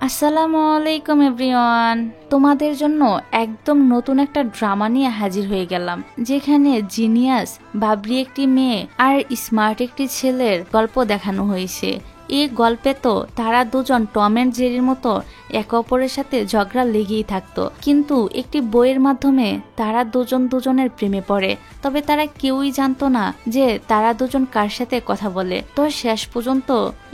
আসসালামু আলাইকুম এভরিওয়ান। তোমাদের জন্য একদম নতুন একটা ড্রামা নিয়ে হাজির হয়ে গেলাম, যেখানে জিনিয়াস বাবরি একটি মেয়ে আর স্মার্ট একটি ছেলের গল্প দেখানো হয়েছে। এই গল্পে তো তারা দুজন টম এন্ড জেরির মতো একে অপরের সাথে ঝগড়া লেগেই থাকতো, কিন্তু একটি বইয়ের মাধ্যমে তারা দুজন দুজনের প্রেমে পড়ে। তবে তারা কেউই জানতো না যে তারা দুজন কার সাথে কথা বলে। তো শেষ পর্যন্ত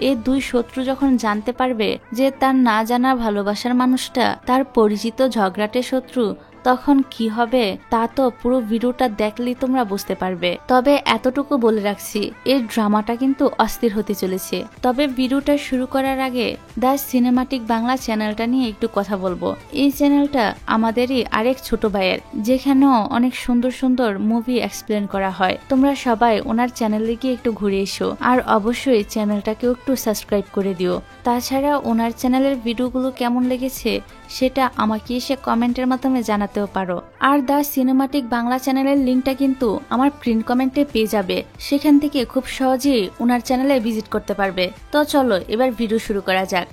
এই দুই শত্রু যখন জানতে পারবে যে তার না জানা ভালোবাসার মানুষটা তার পরিচিত ঝগড়াটে শত্রু, তখন কি হবে তা তো পুরো ভিডিওটা দেখলেই তোমরা বুঝতে পারবে। তবে এতটুকু বলে রাখছি, এই ড্রামাটা কিন্তু অস্থির হতে চলেছে। তবে ভিডিওটা শুরু করার আগে দ্য সিনেমাটিক বাংলা চ্যানেলটা নিয়ে একটু কথা বলবো। এই চ্যানেলটা আমাদেরই আরেক ছোট ভাইয়ের, যেখানেও অনেক সুন্দর সুন্দর মুভি এক্সপ্লেন করা হয়। তোমরা সবাই ওনার চ্যানেলে গিয়ে একটু ঘুরে এসো, আর অবশ্যই চ্যানেলটাকেও একটু সাবস্ক্রাইব করে দিও। তাছাড়া ওনার চ্যানেলের ভিডিওগুলো কেমন লেগেছে সেটা আমাকে এসে কমেন্টের মাধ্যমে জানাতেও পারো। আর দ্য সিনেমাটিক বাংলা চ্যানেলের লিঙ্কটা কিন্তু আমার প্রিন্ট কমেন্টে পেয়ে যাবে, সেখান থেকে খুব সহজেই ওনার চ্যানেলে ভিজিট করতে পারবে। তো চলো এবার ভিডিও শুরু করা যাক।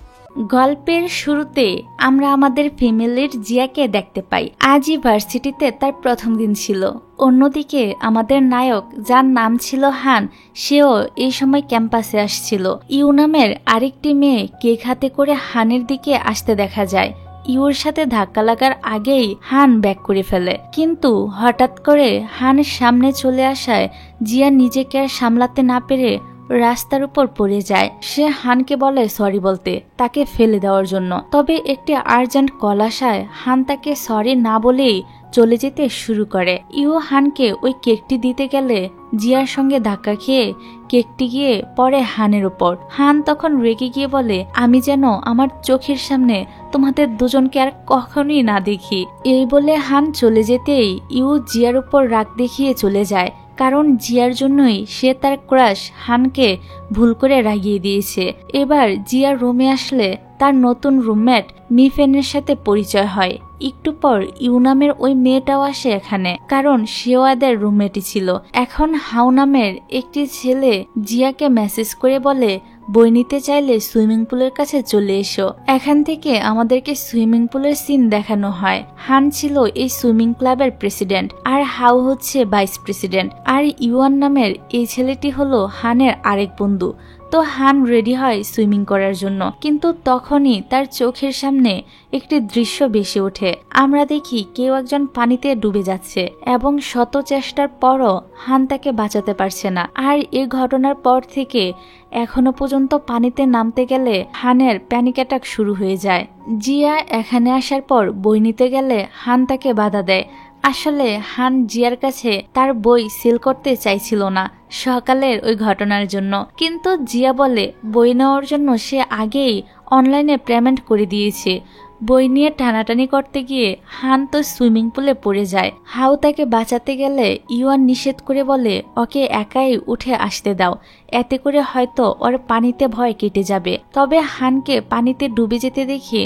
গল্পের শুরুতে আমরা আমাদের ফ্যামিলির জিয়াকে দেখতে পাই। আজই ভার্সিটিতে তার প্রথম দিন ছিল। অন্যদিকে আমাদের নায়ক, যার নাম ছিল হান, সেও এই সময় ক্যাম্পাসে আসছিল। ইউ নামের আরেকটি মেয়ে কেক হাতে করে হানের দিকে আসতে দেখা যায়। ইউর সাথে ধাক্কা লাগার আগেই হান ব্যাক করে ফেলে, কিন্তু হঠাৎ করে হানের সামনে চলে আসায় জিয়া নিজেকে আর সামলাতে না পেরে রাস্তার উপর পড়ে যায়। সে হানকে বলে সরি বলতে, তাকে ফেলে দেওয়ার জন্য। তবে একটি আর্জেন্ট কল আসায় হান তাকে সরি না বলেই চলে যেতে শুরু করে। ইউ হানকে ওই কেকটি দিতে গেলে জিয়ার সঙ্গে ধাক্কা খেয়ে কেকটি গিয়ে পড়ে হানের উপর। হান তখন রেগে গিয়ে বলে, আমি যেন আমার চোখের সামনে তোমাদের দুজনকে আর কখনোই না দেখি। এই বলে হান চলে যেতেই ইউ জিয়ার উপর রাগ দেখিয়ে চলে যায়, কারণ জিয়ার জন্যই সে তার ক্রাশ হানকে ভুল করে রাগিয়ে দিয়েছে। এবার জিয়ার রুমে আসলে তার নতুন রুমমেট মিফেনের সাথে পরিচয় হয়। একটু পর ইউ নামের ওই মেয়েটাও আসে এখানে, কারণ সেও এদের রুমমেটই ছিল। এখন হাউ নামের একটি ছেলে জিয়াকে মেসেজ করে বলে, বই নিতে চাইলে সুইমিং পুলের কাছে চলে এসো। এখান থেকে আমাদেরকে সুইমিং পুলের সিন দেখানো হয়। হান ছিল এই সুইমিং ক্লাবের প্রেসিডেন্ট, আর হাউ হচ্ছে ভাইস প্রেসিডেন্ট। আর ইউয়ান নামের এই ছেলেটি হলো হানের আরেক বন্ধু। তো হান রেডি হয় সুইমিং করার জন্য, কিন্তু তখনই তার চোখের সামনে একটি দৃশ্য ভেসে ওঠে। আমরা দেখি কেউ একজন পানিতে ডুবে যাচ্ছে, এবং শত চেষ্টার পরও হান তাকে বাঁচাতে পারছে না। আর এই ঘটনার পর থেকে এখনো পর্যন্ত পানিতে নামতে গেলে হানের প্যানিক অ্যাটাক শুরু হয়ে যায়। জিয়া এখানে আসার পর বই নিতে গেলে হান তাকে বাধা দেয়। আসলে হান জিয়ার কাছে তার বই সেল করতে চাইছিল না সকালের ওই ঘটনার জন্য, কিন্তু জিয়া বলে বই নেওয়ার জন্য সে আগেই অনলাইনে পেমেন্ট করে দিয়েছে। বই নিয়ে টানাটানি করতে গিয়ে হান তো সুইমিং পুলে পড়ে যায়। হাউ তাকে বাঁচাতে গেলে ইউয়ান নিষেধ করে বলে ওকে একাই উঠে আসতে দাও, এতে করে হয়তো ওর পানিতে ভয় কেটে যাবে। তবে হানকে পানিতে ডুবে যেতে দেখে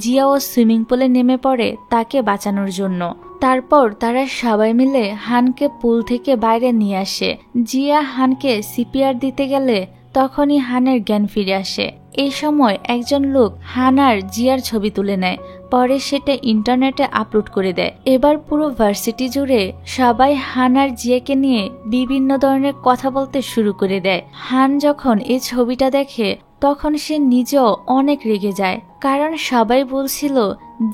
জিয়াও সুইমিং পুলে নেমে পড়ে তাকে বাঁচানোর জন্য। তারপর তারা সবাই মিলে হানকে পুল থেকে বাইরে নিয়ে আসে। জিয়া হানকে সিপিআর দিতে গেলে তখনই হানের জ্ঞান ফিরে আসে। এই সময় একজন লোক হান আর জিয়ার ছবি তুলে নেয়, পরে সেটা ইন্টারনেটে আপলোড করে দেয়। এবার পুরো ভার্সিটি জুড়ে সবাই হান আর জিয়াকে নিয়ে বিভিন্ন ধরনের কথা বলতে শুরু করে দেয়। হান যখন এই ছবিটা দেখে তখন সে নিজেও অনেক রেগে যায়, কারণ সবাই বলছিল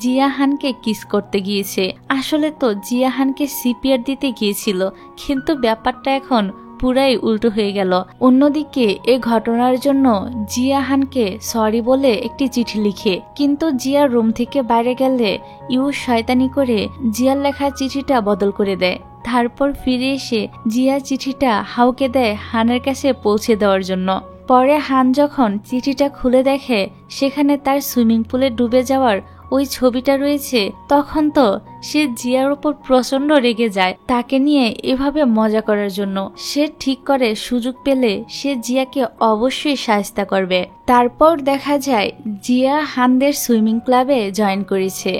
জিয়া হানকে কিস করতে গিয়েছে। আসলে তো জিয়া হানকে সিপিআর দিতে গিয়েছিল, কিন্তু ব্যাপারটা এখন পুরাই উল্টো হয়ে গেল। অন্যদিকে এই ঘটনার জন্য জিয়া হানকে সরি বলে একটি চিঠি লিখে, কিন্তু জিয়া রুম থেকে বাইরে গেলে ইউ শয়তানি করে জিয়ার লেখা চিঠিটা বদল করে দেয়। তারপর ফিরে এসে জিয়া চিঠিটা হাউকে দেয় হানের কাছে পৌঁছে দেওয়ার জন্য। পরে হান যখন চিঠিটা খুলে দেখে সেখানে তার সুইমিং পুলে ডুবে যাওয়ার ওই ছবিটা রয়েছে, তখন তো সে জিয়ার উপর প্রচন্ড রেগে যায় তাকে নিয়ে এভাবে মজা করার জন্য। সে ঠিক করে সুযোগ পেলে সে জিয়াকে অবশ্যই সাহায্য করবে। তারপর দেখা যায় জিয়া হানদের সুইমিং ক্লাবে জয়েন করেছে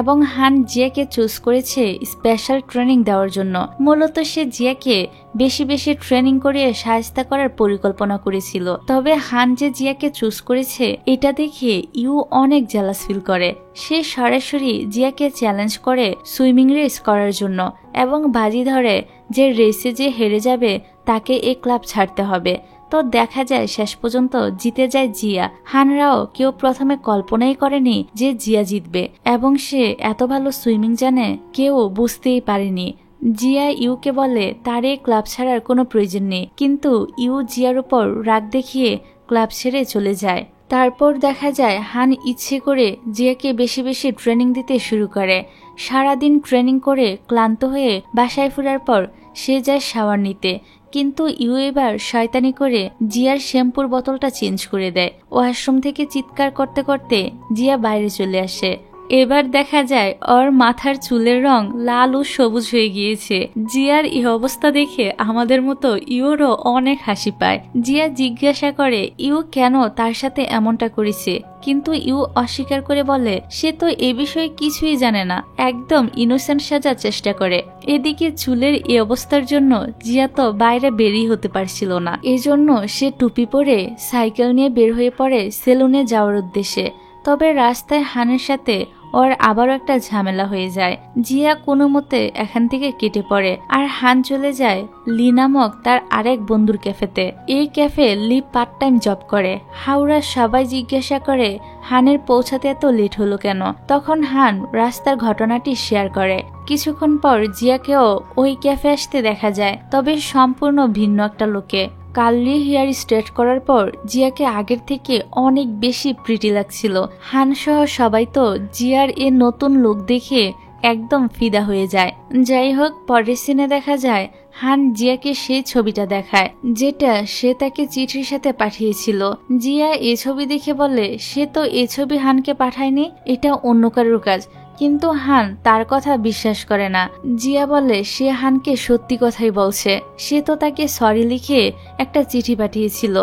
এবং হান জিয়াকে চুজ করেছে স্পেশাল ট্রেনিং দেওয়ার জন্য। মূলত সে জিয়াকে বেশি বেশি ট্রেনিং করিয়ে সাহায্য করার পরিকল্পনা করেছিল। তবে হান যে জিয়াকে চুজ করেছে এটা দেখে ইউ অনেক জেলাস ফিল করে। সে সরাসরি জিয়াকে চ্যালেঞ্জ করে সুইমিং রেস করার জন্য এবং বাজি ধরে যে রেসে যে হেরে যাবে তাকে এই ক্লাব ছাড়তে হবে। তো দেখা যায় শেষ পর্যন্ত জিতে যায় জিয়া। হানরাও কেউ প্রথমে কল্পনাই করেনি যে জিয়া জিতবে এবং সে এত ভালো সুইমিং জানে কেউ বুঝতেই পারেনি। জিয়া ইউকে বলে তার এই ক্লাব ছাড়ার কোনো প্রয়োজন নেই, কিন্তু ইউ জিয়ার উপর রাগ দেখিয়ে ক্লাব ছেড়ে চলে যায়। তারপর দেখা যায় হান ইচ্ছে করে জিয়াকে বেশি বেশি ট্রেনিং দিতে শুরু করে। সারাদিন ট্রেনিং করে ক্লান্ত হয়ে বাসায় ফেরার পর সে যায় শাওয়ার নিতে, কিন্তু ইউ এবার শয়তানি করে জিয়ার শ্যাম্পুর বোতলটা চেঞ্জ করে দেয়। ওয়াশরুম থেকে চিৎকার করতে করতে জিয়া বাইরে চলে আসে। এবার দেখা যায় ওর মাথার চুলের রং লাল ও সবুজ হয়ে গিয়েছে। জিয়ার এই অবস্থা দেখে আমাদের মতো ইউরও অনেক হাসি পায়। জিয়া জিজ্ঞাসা করে ইউ কেন তার সাথে এমনটা করেছে, কিন্তু ইউ অস্বীকার করে বলে সে তো এ বিষয়ে কিছুই জানে না, একদম ইনোসেন্ট সাজার চেষ্টা করে। এদিকে চুলের এই অবস্থার জন্য জিয়া তো বাইরে বেরিয়ে হতে পারছিল না, এজন্য সে টুপি পরে সাইকেল নিয়ে বের হয়ে পড়ে সেলুনে যাওয়ার উদ্দেশ্যে। তবে রাস্তায় হানের সাথে ওর আবারও একটা ঝামেলা হয়ে যায়। জিয়া কোনো মতে এখান থেকে কেটে পড়ে আর হান চলে যায় লি নামক তার আরেক বন্ধুর ক্যাফেতে। এই ক্যাফে লি পার্ট টাইম জব করে। হাওড়া সবাই জিজ্ঞাসা করে হানের পৌঁছাতে এত লেট হলো কেন। তখন হান রাস্তার ঘটনাটি শেয়ার করে। কিছুক্ষণ পর জিয়াকেও ওই ক্যাফে আসতে দেখা যায়, তবে সম্পূর্ণ ভিন্ন একটা লোকে। কার্লি হেয়ার স্ট্রেট করার পর জিয়াকে আগের থেকে অনেক বেশি প্রিটি লাগছিল। হান সহ সবাই তো জিয়ার এ নতুন লুক দেখে একদম ফিদা হয়ে যায়। যাই হোক, পরের সিনে দেখা যায় হান জিয়াকে সেই ছবিটা দেখায় যেটা সে তাকে চিঠির সাথে পাঠিয়েছিল। জিয়া এই ছবি দেখে বলে সে তো এই ছবি হানকে পাঠায়নি, এটা অন্য কারোর কাজ। কিন্তু হান তার কথা বিশ্বাস করে না। জিয়া বলে সে হানকে সত্যি কথাই বলছে, সে তো তাকে সরি লিখে একটা চিঠি পাঠিয়েছিল।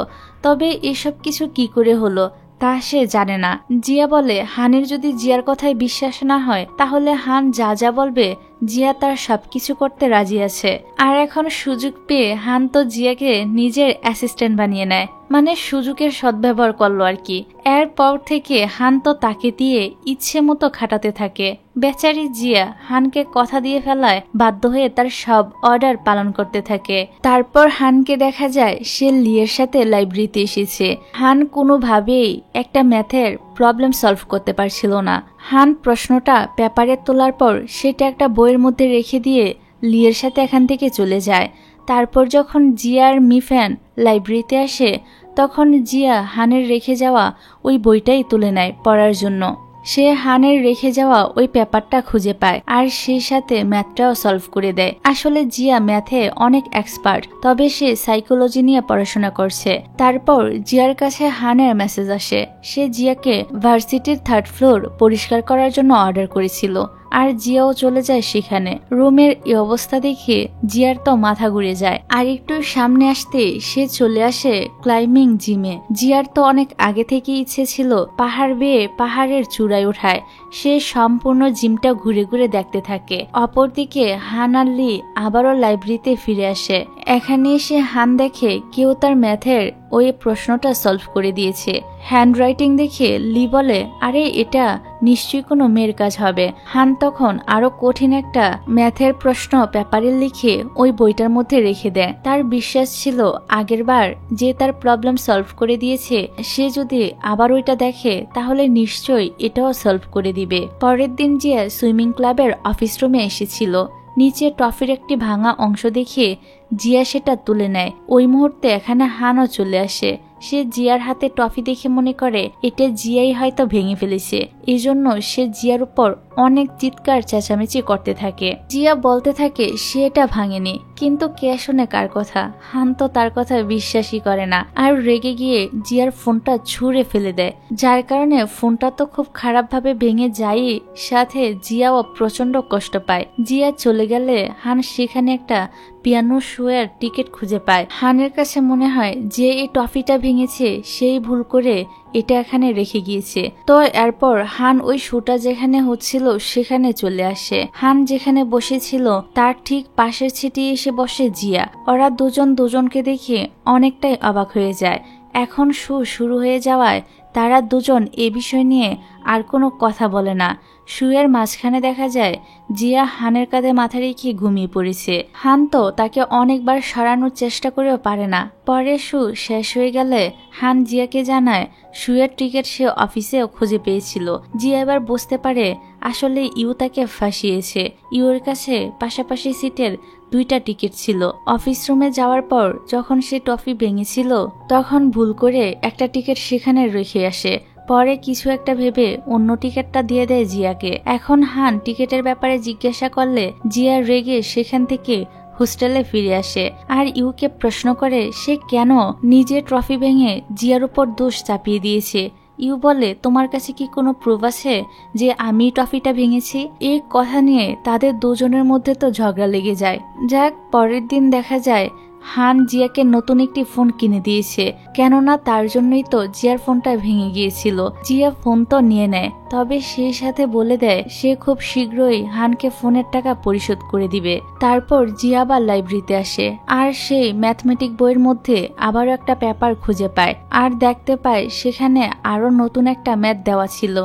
তবে এসব কিছু কি করে হলো তা সে জানে না। জিয়া বলে হানের যদি জিয়ার কথায় বিশ্বাস না হয় তাহলে হান যা যা বলবে জিয়া তার সবকিছু করতে রাজি আছে। আর এখন সুযোগ পেয়ে হান তো জিয়াকে নিজের অ্যাসিস্ট্যান্ট বানিয়ে নেয়, মানে সুযোগের সদ্ব্যবহার করলো আর কি। এরপর থেকে হান তো তাকে দিয়ে ইচ্ছে মতো খাটাতে থাকে। বেচারি জিয়া হানকে কথা দিয়ে ফেলায় বাধ্য হয়ে তার সব অর্ডার পালন করতে থাকে। তারপর হানকে দেখা যায় সে লিয়ের সাথে লাইব্রেরিতে এসেছে। হান কোনোভাবেই একটা ম্যাথের প্রবলেম সলভ করতে পারছিল না। হান প্রশ্নটা পেপারে তোলার পর সেটা একটা বইয়ের মধ্যে রেখে দিয়ে লিয়ের সাথে এখান থেকে চলে যায়। তারপর যখন জিয়ার মিফ্যান লাইব্রেরিতে আসে তখন জিয়া হানের রেখে যাওয়া ওই বইটাই তুলে নেয় পড়ার জন্য। সে হানের রেখে যাওয়া ওই পেপারটা খুঁজে পায় আর সেই সাথে ম্যাথটাও সলভ করে দেয়। আসলে জিয়া ম্যাথে অনেক এক্সপার্ট, তবে সে সাইকোলজি নিয়ে পড়াশোনা করছে। তারপর জিয়ার কাছে হানের মেসেজ আসে, সে জিয়াকে ভার্সিটির 3rd ফ্লোর পরিষ্কার করার জন্য অর্ডার করেছিল আর জিয়াও চলে যায় সেখানে। রুমের এই অবস্থা দেখে জিয়ার তো মাথা ঘুরে যায়। আর একটু সামনে আসতে সে চলে আসে ক্লাইম্বিং জিমে। জিয়ার তো অনেক আগে থেকে ইচ্ছে ছিল পাহাড় বেয়ে পাহাড়ের চূড়ায় ওঠায়। সে সম্পূর্ণ জিমটা ঘুরে ঘুরে দেখতে থাকে। অপরদিকে হান আর লি আবারও লাইব্রেরিতে ফিরে আসে। এখানে এসে হান দেখে কেউ তার ম্যাথের ওই প্রশ্নটা সলভ করে দিয়েছে। হ্যান্ড রাইটিং দেখে লি বলে আরে এটা নিশ্চয়ই কোনো মেয়ের কাজ হবে। হান তখন আরো কঠিন একটা ম্যাথের প্রশ্ন পেপারে লিখে ওই বইটার মধ্যে রেখে দেয়। তার বিশ্বাস ছিল আগেরবার যে তার প্রবলেম সলভ করে দিয়েছে সে যদি আবার ওইটা দেখে তাহলে নিশ্চয়ই এটাও সলভ করে দিবে। পরের দিন জিয়া সুইমিং ক্লাবের অফিস রুমে এসেছিল। নিচে ট্রফির একটি ভাঙা অংশ দেখে জিয়া সেটা তুলে নেয়। ওই মুহূর্তে এখানে হানও চলে আসে। সে জিয়ার হাতে ট্রফি দেখে মনে করে এটা জিয়াই হয়তো ভেঙে ফেলেছে, এজন্য সে জিয়ার উপর অনেক চিৎকার চেঁচামেচি করতে থাকে। জিয়া বলতে থাকে সে এটা ভাঙেনি, কিন্তু কে শোনে কার কথা। হান তো তার কথা বিশ্বাসই করে না, আর রেগে গিয়ে জিয়ার ফোনটা ছুঁড়ে ফেলে দেয়, যার কারণে ফোনটা তো খুব খারাপ ভাবে ভেঙে যায়, সাথে জিয়াও প্রচন্ড কষ্ট পায়। জিয়া চলে গেলে হান সেখানে একটা পিয়ানো শোয়ের টিকিট খুঁজে পায়। হানের কাছে মনে হয় যে এই টফিটা ভেঙেছে সেই ভুল করে এটা এখানে রেখে গিয়েছে। তো এরপর হান ওই শোটা যেখানে হচ্ছিল সেখানে চলে আসে। হান যেখানে বসেছিল তার ঠিক পাশের ছিটে এসে বসে জিয়া। ওরা দুজন দুজনকে দেখে অনেকটাই অবাক হয়ে যায়। এখন শো শুরু হয়ে যাওয়ায় তারা দুজন এ বিষয় নিয়ে আর কোনো কথা বলে না। শুয়ের মাঝখানে দেখা যায় জিয়া হানের কাঁধে মাথা রেখে ঘুমিয়ে পড়েছে। হান তো তাকে অনেকবার সরানোর চেষ্টা করেও পারে না। পরে শু শেষ হয়ে গেলে হান জিয়াকে জানায় শুয়ের টিকিট সে অফিসেও খুঁজে পেয়েছিল। জিয়া এবার বুঝতে পারে আসলে ইউ তাকে ফাঁসিয়েছে। ইউর কাছে পাশাপাশি সিটের 2টা টিকিট ছিল। অফিস রুমে যাওয়ার পর যখন সে টফি ভেঙেছিল তখন ভুল করে একটা টিকিট সেখানে রেখে আসে। পরে কিছু একটা ভেবে অন্য টিকিটটা দিয়ে দেয় জিয়াকে। এখন হান টিকিটের ব্যাপারে জিজ্ঞাসা করলে জিয়া রেগে সেখান থেকে হোস্টেলে ফিরে আসে আর ইউকে প্রশ্ন করে সে কেন নিজে ট্রফি ভেঙে জিয়ার উপর দোষ চাপিয়ে দিয়েছে। ইউ বলে তোমার কাছে কি কোনো প্রুফ আছে যে আমি ট্রফিটা ভেঙেছি? এই কথা নিয়ে তাদের দুজনের মধ্যে তো ঝগড়া লেগে যায়। যাক, পরের দিন দেখা যায় হান জিয়াকে নতুন একটি ফোন কিনে দিয়েছে, কেননা তার জন্যই তো জিয়ার ফোনটা ভেঙে গিয়েছিল। জিয়া ফোন তো নিয়ে নেয়, তবে সেই সাথে বলে দেয় সে খুব শীঘ্রই হানকে ফোনের টাকা পরিশোধ করে দিবে। তারপর জিয়া আবার লাইব্রেরিতে আসে আর সেই ম্যাথমেটিক বইয়ের মধ্যে আবারও একটা পেপার খুঁজে পায় আর দেখতে পায় সেখানে আরো নতুন একটা ম্যাথ দেওয়া ছিল।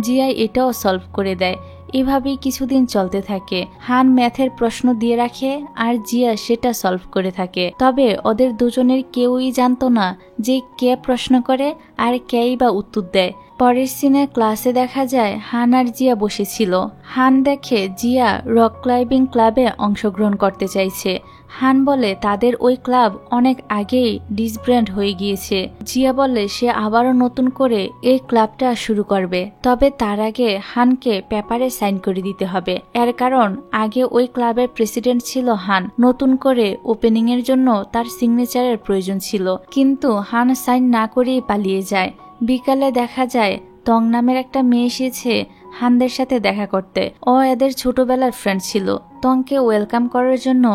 জিয়া এটাও সলভ করে দেয়। এভাবেই কিছুদিন চলতে থাকে। হান ম্যাথের প্রশ্ন দিয়ে রাখে আর জিয়া সেটা সলভ করে থাকে। তবে ওদের দুজনের কেউই জানতো না যে কে প্রশ্ন করে আর কেই বা উত্তর দেয়। পরের সিনে ক্লাসে দেখা যায় হান আর জিয়া বসেছিল। হান দেখে জিয়া রক ক্লাইম্বিং ক্লাবে অংশগ্রহণ করতে চাইছে। হান বলে তাদের ওই ক্লাব অনেক আগেই ডিসব্র্যান্ড হয়ে গিয়েছে। জিয়া বলে সে আবারও নতুন করে এই ক্লাবটা শুরু করবে, তবে তার আগে হানকে পেপারে সাইন করে দিতে হবে। এর কারণ আগে ওই ক্লাবের প্রেসিডেন্ট ছিল হান, নতুন করে ওপেনিং এর জন্য তার সিগনেচারের প্রয়োজন ছিল, কিন্তু হান সাইন না করেই পালিয়ে যায়। বিকালে দেখা যায় তং নামের একটা মেয়ে এসেছে হানদের সাথে দেখা করতে। ও এদের ছোটবেলার ফ্রেন্ড ছিল। তংকে ওয়েলকাম করার জন্য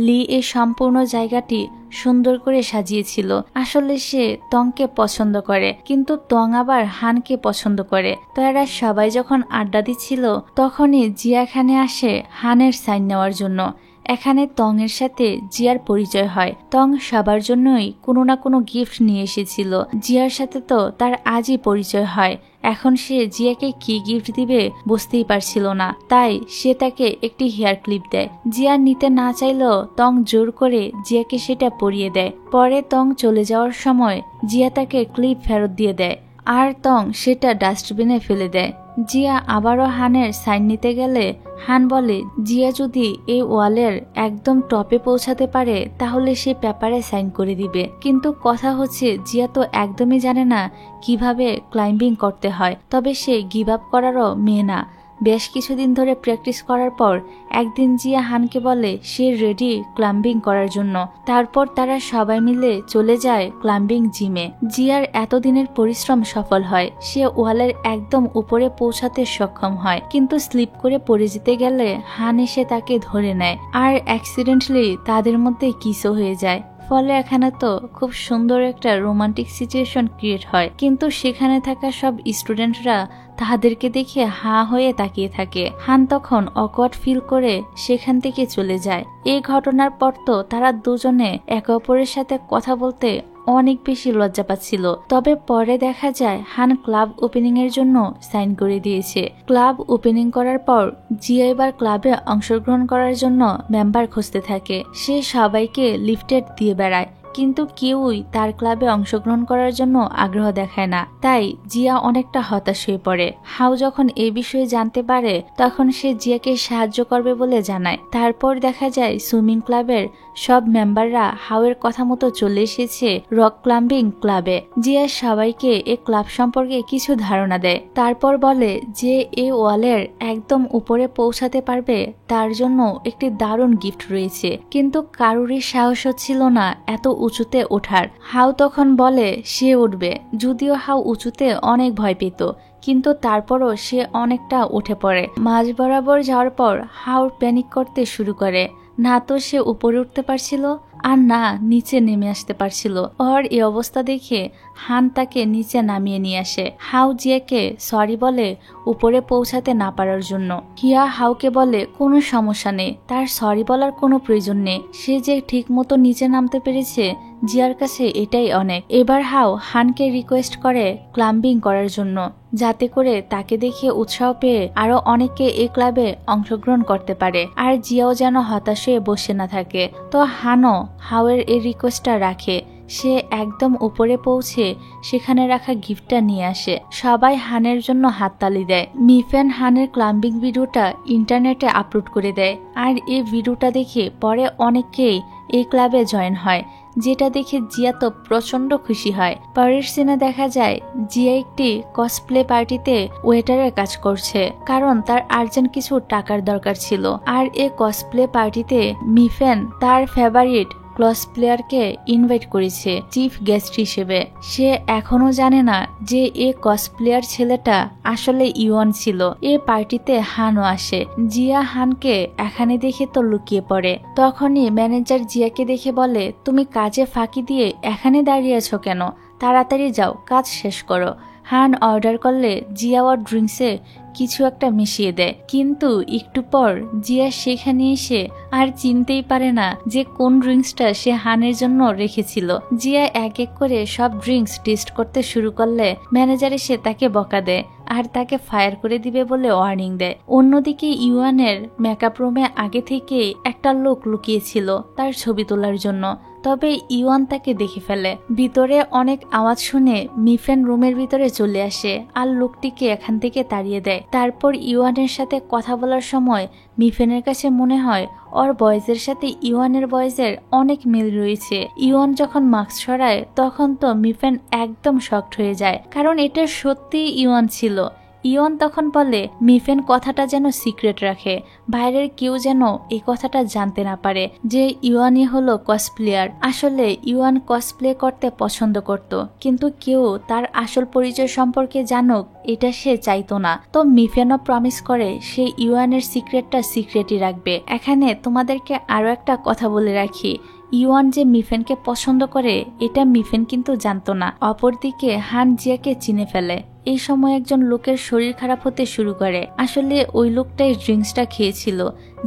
লি এই সম্পূর্ণ জায়গাটি সুন্দর করে সাজিয়েছিল। আসলে সে তংকে পছন্দ করে, কিন্তু তং আবার হানকে পছন্দ করে। তো এরা সবাই যখন আড্ডা দিচ্ছিল তখনই জিয়া এখানে আসে হানের সাইন নেওয়ার জন্য। এখানে তং এর সাথে জিয়ার পরিচয় হয়। তং সবার জন্যই কোনো না কোনো গিফট নিয়ে এসেছিল। জিয়ার সাথে তো তার আজই পরিচয় হয়। এখন সে জিয়াকে কি গিফট দিবে বুঝতেই পারছিল না, তাই সে তাকে একটি হেয়ার ক্লিপ দেয়। জিয়া নিতে না চাইলেও তং জোর করে জিয়াকে সেটা পরিয়ে দেয়। পরে তং চলে যাওয়ার সময় জিয়া তাকে ক্লিপ ফেরত দিয়ে দেয় আর তং সেটা ডাস্টবিনে ফেলে দেয়। জিয়া আবারও হানের সাইন নিতে গেলে হান বলে জিয়া যদি এই ওয়ালের একদম টপে পৌঁছাতে পারে তাহলে সে পেপারে সাইন করে দিবে। কিন্তু কথা হচ্ছে জিয়া তো একদমই জানে না কিভাবে ক্লাইম্বিং করতে হয়। তবে সে গিভ আপ করারও মেয়ে না। বেশ কিছুদিন ধরে প্র্যাকটিস করার পর একদিন জিয়া হানকে বলে সে রেডি ক্লাম্বিং করার জন্য। তারপর তারা সবাই মিলে চলে যায় ক্লাম্বিং জিমে। জিয়ার এতদিনের পরিশ্রম সফল হয়। সে ওয়ালের একদম উপরে পৌঁছাতে সক্ষম হয়, কিন্তু স্লিপ করে পড়ে যেতে গেলে হান এসে তাকে ধরে নেয় আর অ্যাক্সিডেন্টলি তাদের মধ্যে কিসও হয়ে যায়। ফলে এখানে তো খুব সুন্দর একটা রোমান্টিক সিচুয়েশন ক্রিয়েট হয়, কিন্তু সেখানে থাকা সব স্টুডেন্টরা তাহাদেরকে দেখে হাঁ হয়ে তাকিয়ে থাকে। হান তখন অকওয়ার্ড ফিল করে সেখান থেকে চলে যায়। এই ঘটনার পর তো তারা দুজনে একে অপরের সাথে কথা বলতে অনেক বেশি লজ্জা পাচ্ছিল। তবে পরে দেখা যায় হান ক্লাব ওপেনিং এর জন্য সাইন করে দিয়েছে। ক্লাব ওপেনিং করার পর জিয়া এবার ক্লাবে অংশগ্রহণ করার জন্য মেম্বার খুঁজতে থাকে। সে সবাইকে লিফটেড দিয়ে বেড়ায়, কিন্তু কেউই তার ক্লাবে অংশগ্রহণ করার জন্য আগ্রহ দেখায় না। তাই জিয়া অনেকটা হতাশ হয়ে পড়ে। হাউ যখন এই বিষয়ে জানতে পারে তখন সে জিয়াকে সাহায্য করবে বলে জানায়। তারপর দেখা যায় সুইমিং ক্লাবের সব মেম্বাররা হাওয়ের কথা মতো চলে এসেছে রক ক্লাম্বিং ক্লাবে। জিয়া সবাইকে এই ক্লাব সম্পর্কে কিছু ধারণা দেয়, তারপর বলে যে এই ওয়ালের একদম উপরে পৌঁছাতে পারবে তার জন্য একটি দারুণ গিফট রয়েছে, কিন্তু কারোরই সাহস হচ্ছিল না এত উঁচুতে ওঠার। হাউ তখন বলে সে উঠবে, যদিও হাউ উঁচুতে অনেক ভয় পেত, কিন্তু তারপরও সে অনেকটা উঠে পড়ে। মাঝ বরাবর যাওয়ার পর হাওর প্যানিক করতে শুরু করে, না তো সে উপরে উঠতে পারছিল আর না নিচে নেমে আসতে পারছিল। ওর এই অবস্থা দেখে হান তাকে নিচে নামিয়ে নিয়ে আসে। হাউ জিয়াকে সরি বলে উপরে পৌঁছাতে না পারার জন্য। হিয়া হাউকে বলে কোনো সমস্যা নেই, তার সরি বলার কোনো প্রয়োজন নেই, সে যে ঠিক মতো নিচে নামতে পেরেছে জিয়ার কাছে এটাই অনেক। এবার হাউ হানকে রিকোয়েস্ট করে ক্লাম্বিং করার জন্য, যাতে করে তাকে দেখে উৎসাহ পেয়ে আরো অনেকে এই ক্লাবে অংশগ্রহণ করতে পারে আর জিয়াও যেন হতাশ হয়ে বসে না থাকে। তো হানও হাওয়ের এই রিকোয়েস্টটা রাখে। সে একদম উপরে পৌঁছে সেখানে রাখা গিফটটা নিয়ে আসে। সবাই হানের জন্য হাততালি দেয়। মিফেন হানের ক্লাম্বিং ভিডিওটা ইন্টারনেটে আপলোড করে দেয় আর এই ভিডিওটা দেখে পরে অনেকেই এই ক্লাবে জয়েন হয়, যেটা দেখে জিয়া তো প্রচন্ড খুশি হয়। পরের সিনে দেখা যায় জিয়া একটি কসপ্লে পার্টিতে ওয়েটারের কাজ করছে, কারণ তার আর্জেন্ট কিছু টাকার দরকার ছিল। আর এই কসপ্লে পার্টিতে মিফেন তার ফেভারিট কসপ্লেয়ারকে ইনভাইট করেছে চিফ গেস্ট হিসেবে। সে এখনো জানে না যে এই কসপ্লেয়ার ছেলেটা আসলে ইওয়ান ছিল। এই পার্টিতে হানও আসে। জিয়া হানকে এখানে দেখে তো লুকিয়ে পড়ে। তখনই ম্যানেজার জিয়াকে দেখে বলে, তুমি কাজে ফাঁকি দিয়ে এখানে দাঁড়িয়ে আছো কেন? তাড়াতাড়ি যাও, কাজ শেষ করো। হান অর্ডার করলে জিয়া ওর ড্রিঙ্কসে কিছু একটা মিশিয়ে দেয়, কিন্তু একটু পর জিয়া সেখানে এসে আর চিনতেই পারে না যে কোন ড্রিঙ্কসটা সে হানের জন্য রেখেছিল। জিয়া এক এক করে সব ড্রিঙ্কস টেস্ট করতে শুরু করলে ম্যানেজার এসে তাকে বকা দেয় আর তাকে ফায়ার করে দিবে বলে ওয়ার্নিং দেয়। অন্যদিকে ইউয়ানের মেকআপ রুমে আগে থেকে একটা লোক লুকিয়েছিল তার ছবি তোলার জন্য, তবে ইওয়ান তাকে দেখে ফেলে। ভিতরে অনেক আওয়াজ শুনে মিফেন রুমের ভিতরে চলে আসে আর লোকটিকে এখান থেকে তাড়িয়ে দেয়। তারপর ইওয়ানের সাথে কথা বলার সময় মিফেনের কাছে মনে হয় ওর বয়েজের সাথে ইওয়ানের বয়েজের অনেক মিল রয়েছে। ইওয়ান যখন মাস্ক সরায় তখন তো মিফেন একদম শকড হয়ে যায়, কারণ এটা সত্যি ইওয়ান ছিল। ইওয়ান তখন বলে মিফেন কথাটা যেন সিক্রেট রাখে, বাইরের কেউ যেন এই কথাটা জানতে না পারে যে ইওয়ানই হলো কসপ্লেয়ার। আসলে ইওয়ান কসপ্লে করতে পছন্দ করত, কিন্তু কেউ তার আসল পরিচয় সম্পর্কে জানুক এটা সে চাইতো না। তো মিফেনও প্রমিস করে সে ইওয়ানের সিক্রেটটা সিক্রেটই রাখবে। এখানে তোমাদেরকে আরো একটা কথা বলে রাখি, ইওয়ান যে মিফেনকে পছন্দ করে এটা মিফেন কিন্তু জানতো না। অপরদিকে হান জিয়াকে চিনে ফেলে। এই সময় একজন লোকের শরীর খারাপ হতে শুরু করে। আসলে ওই লোকটাই ড্রিঙ্কসটা খেয়েছিল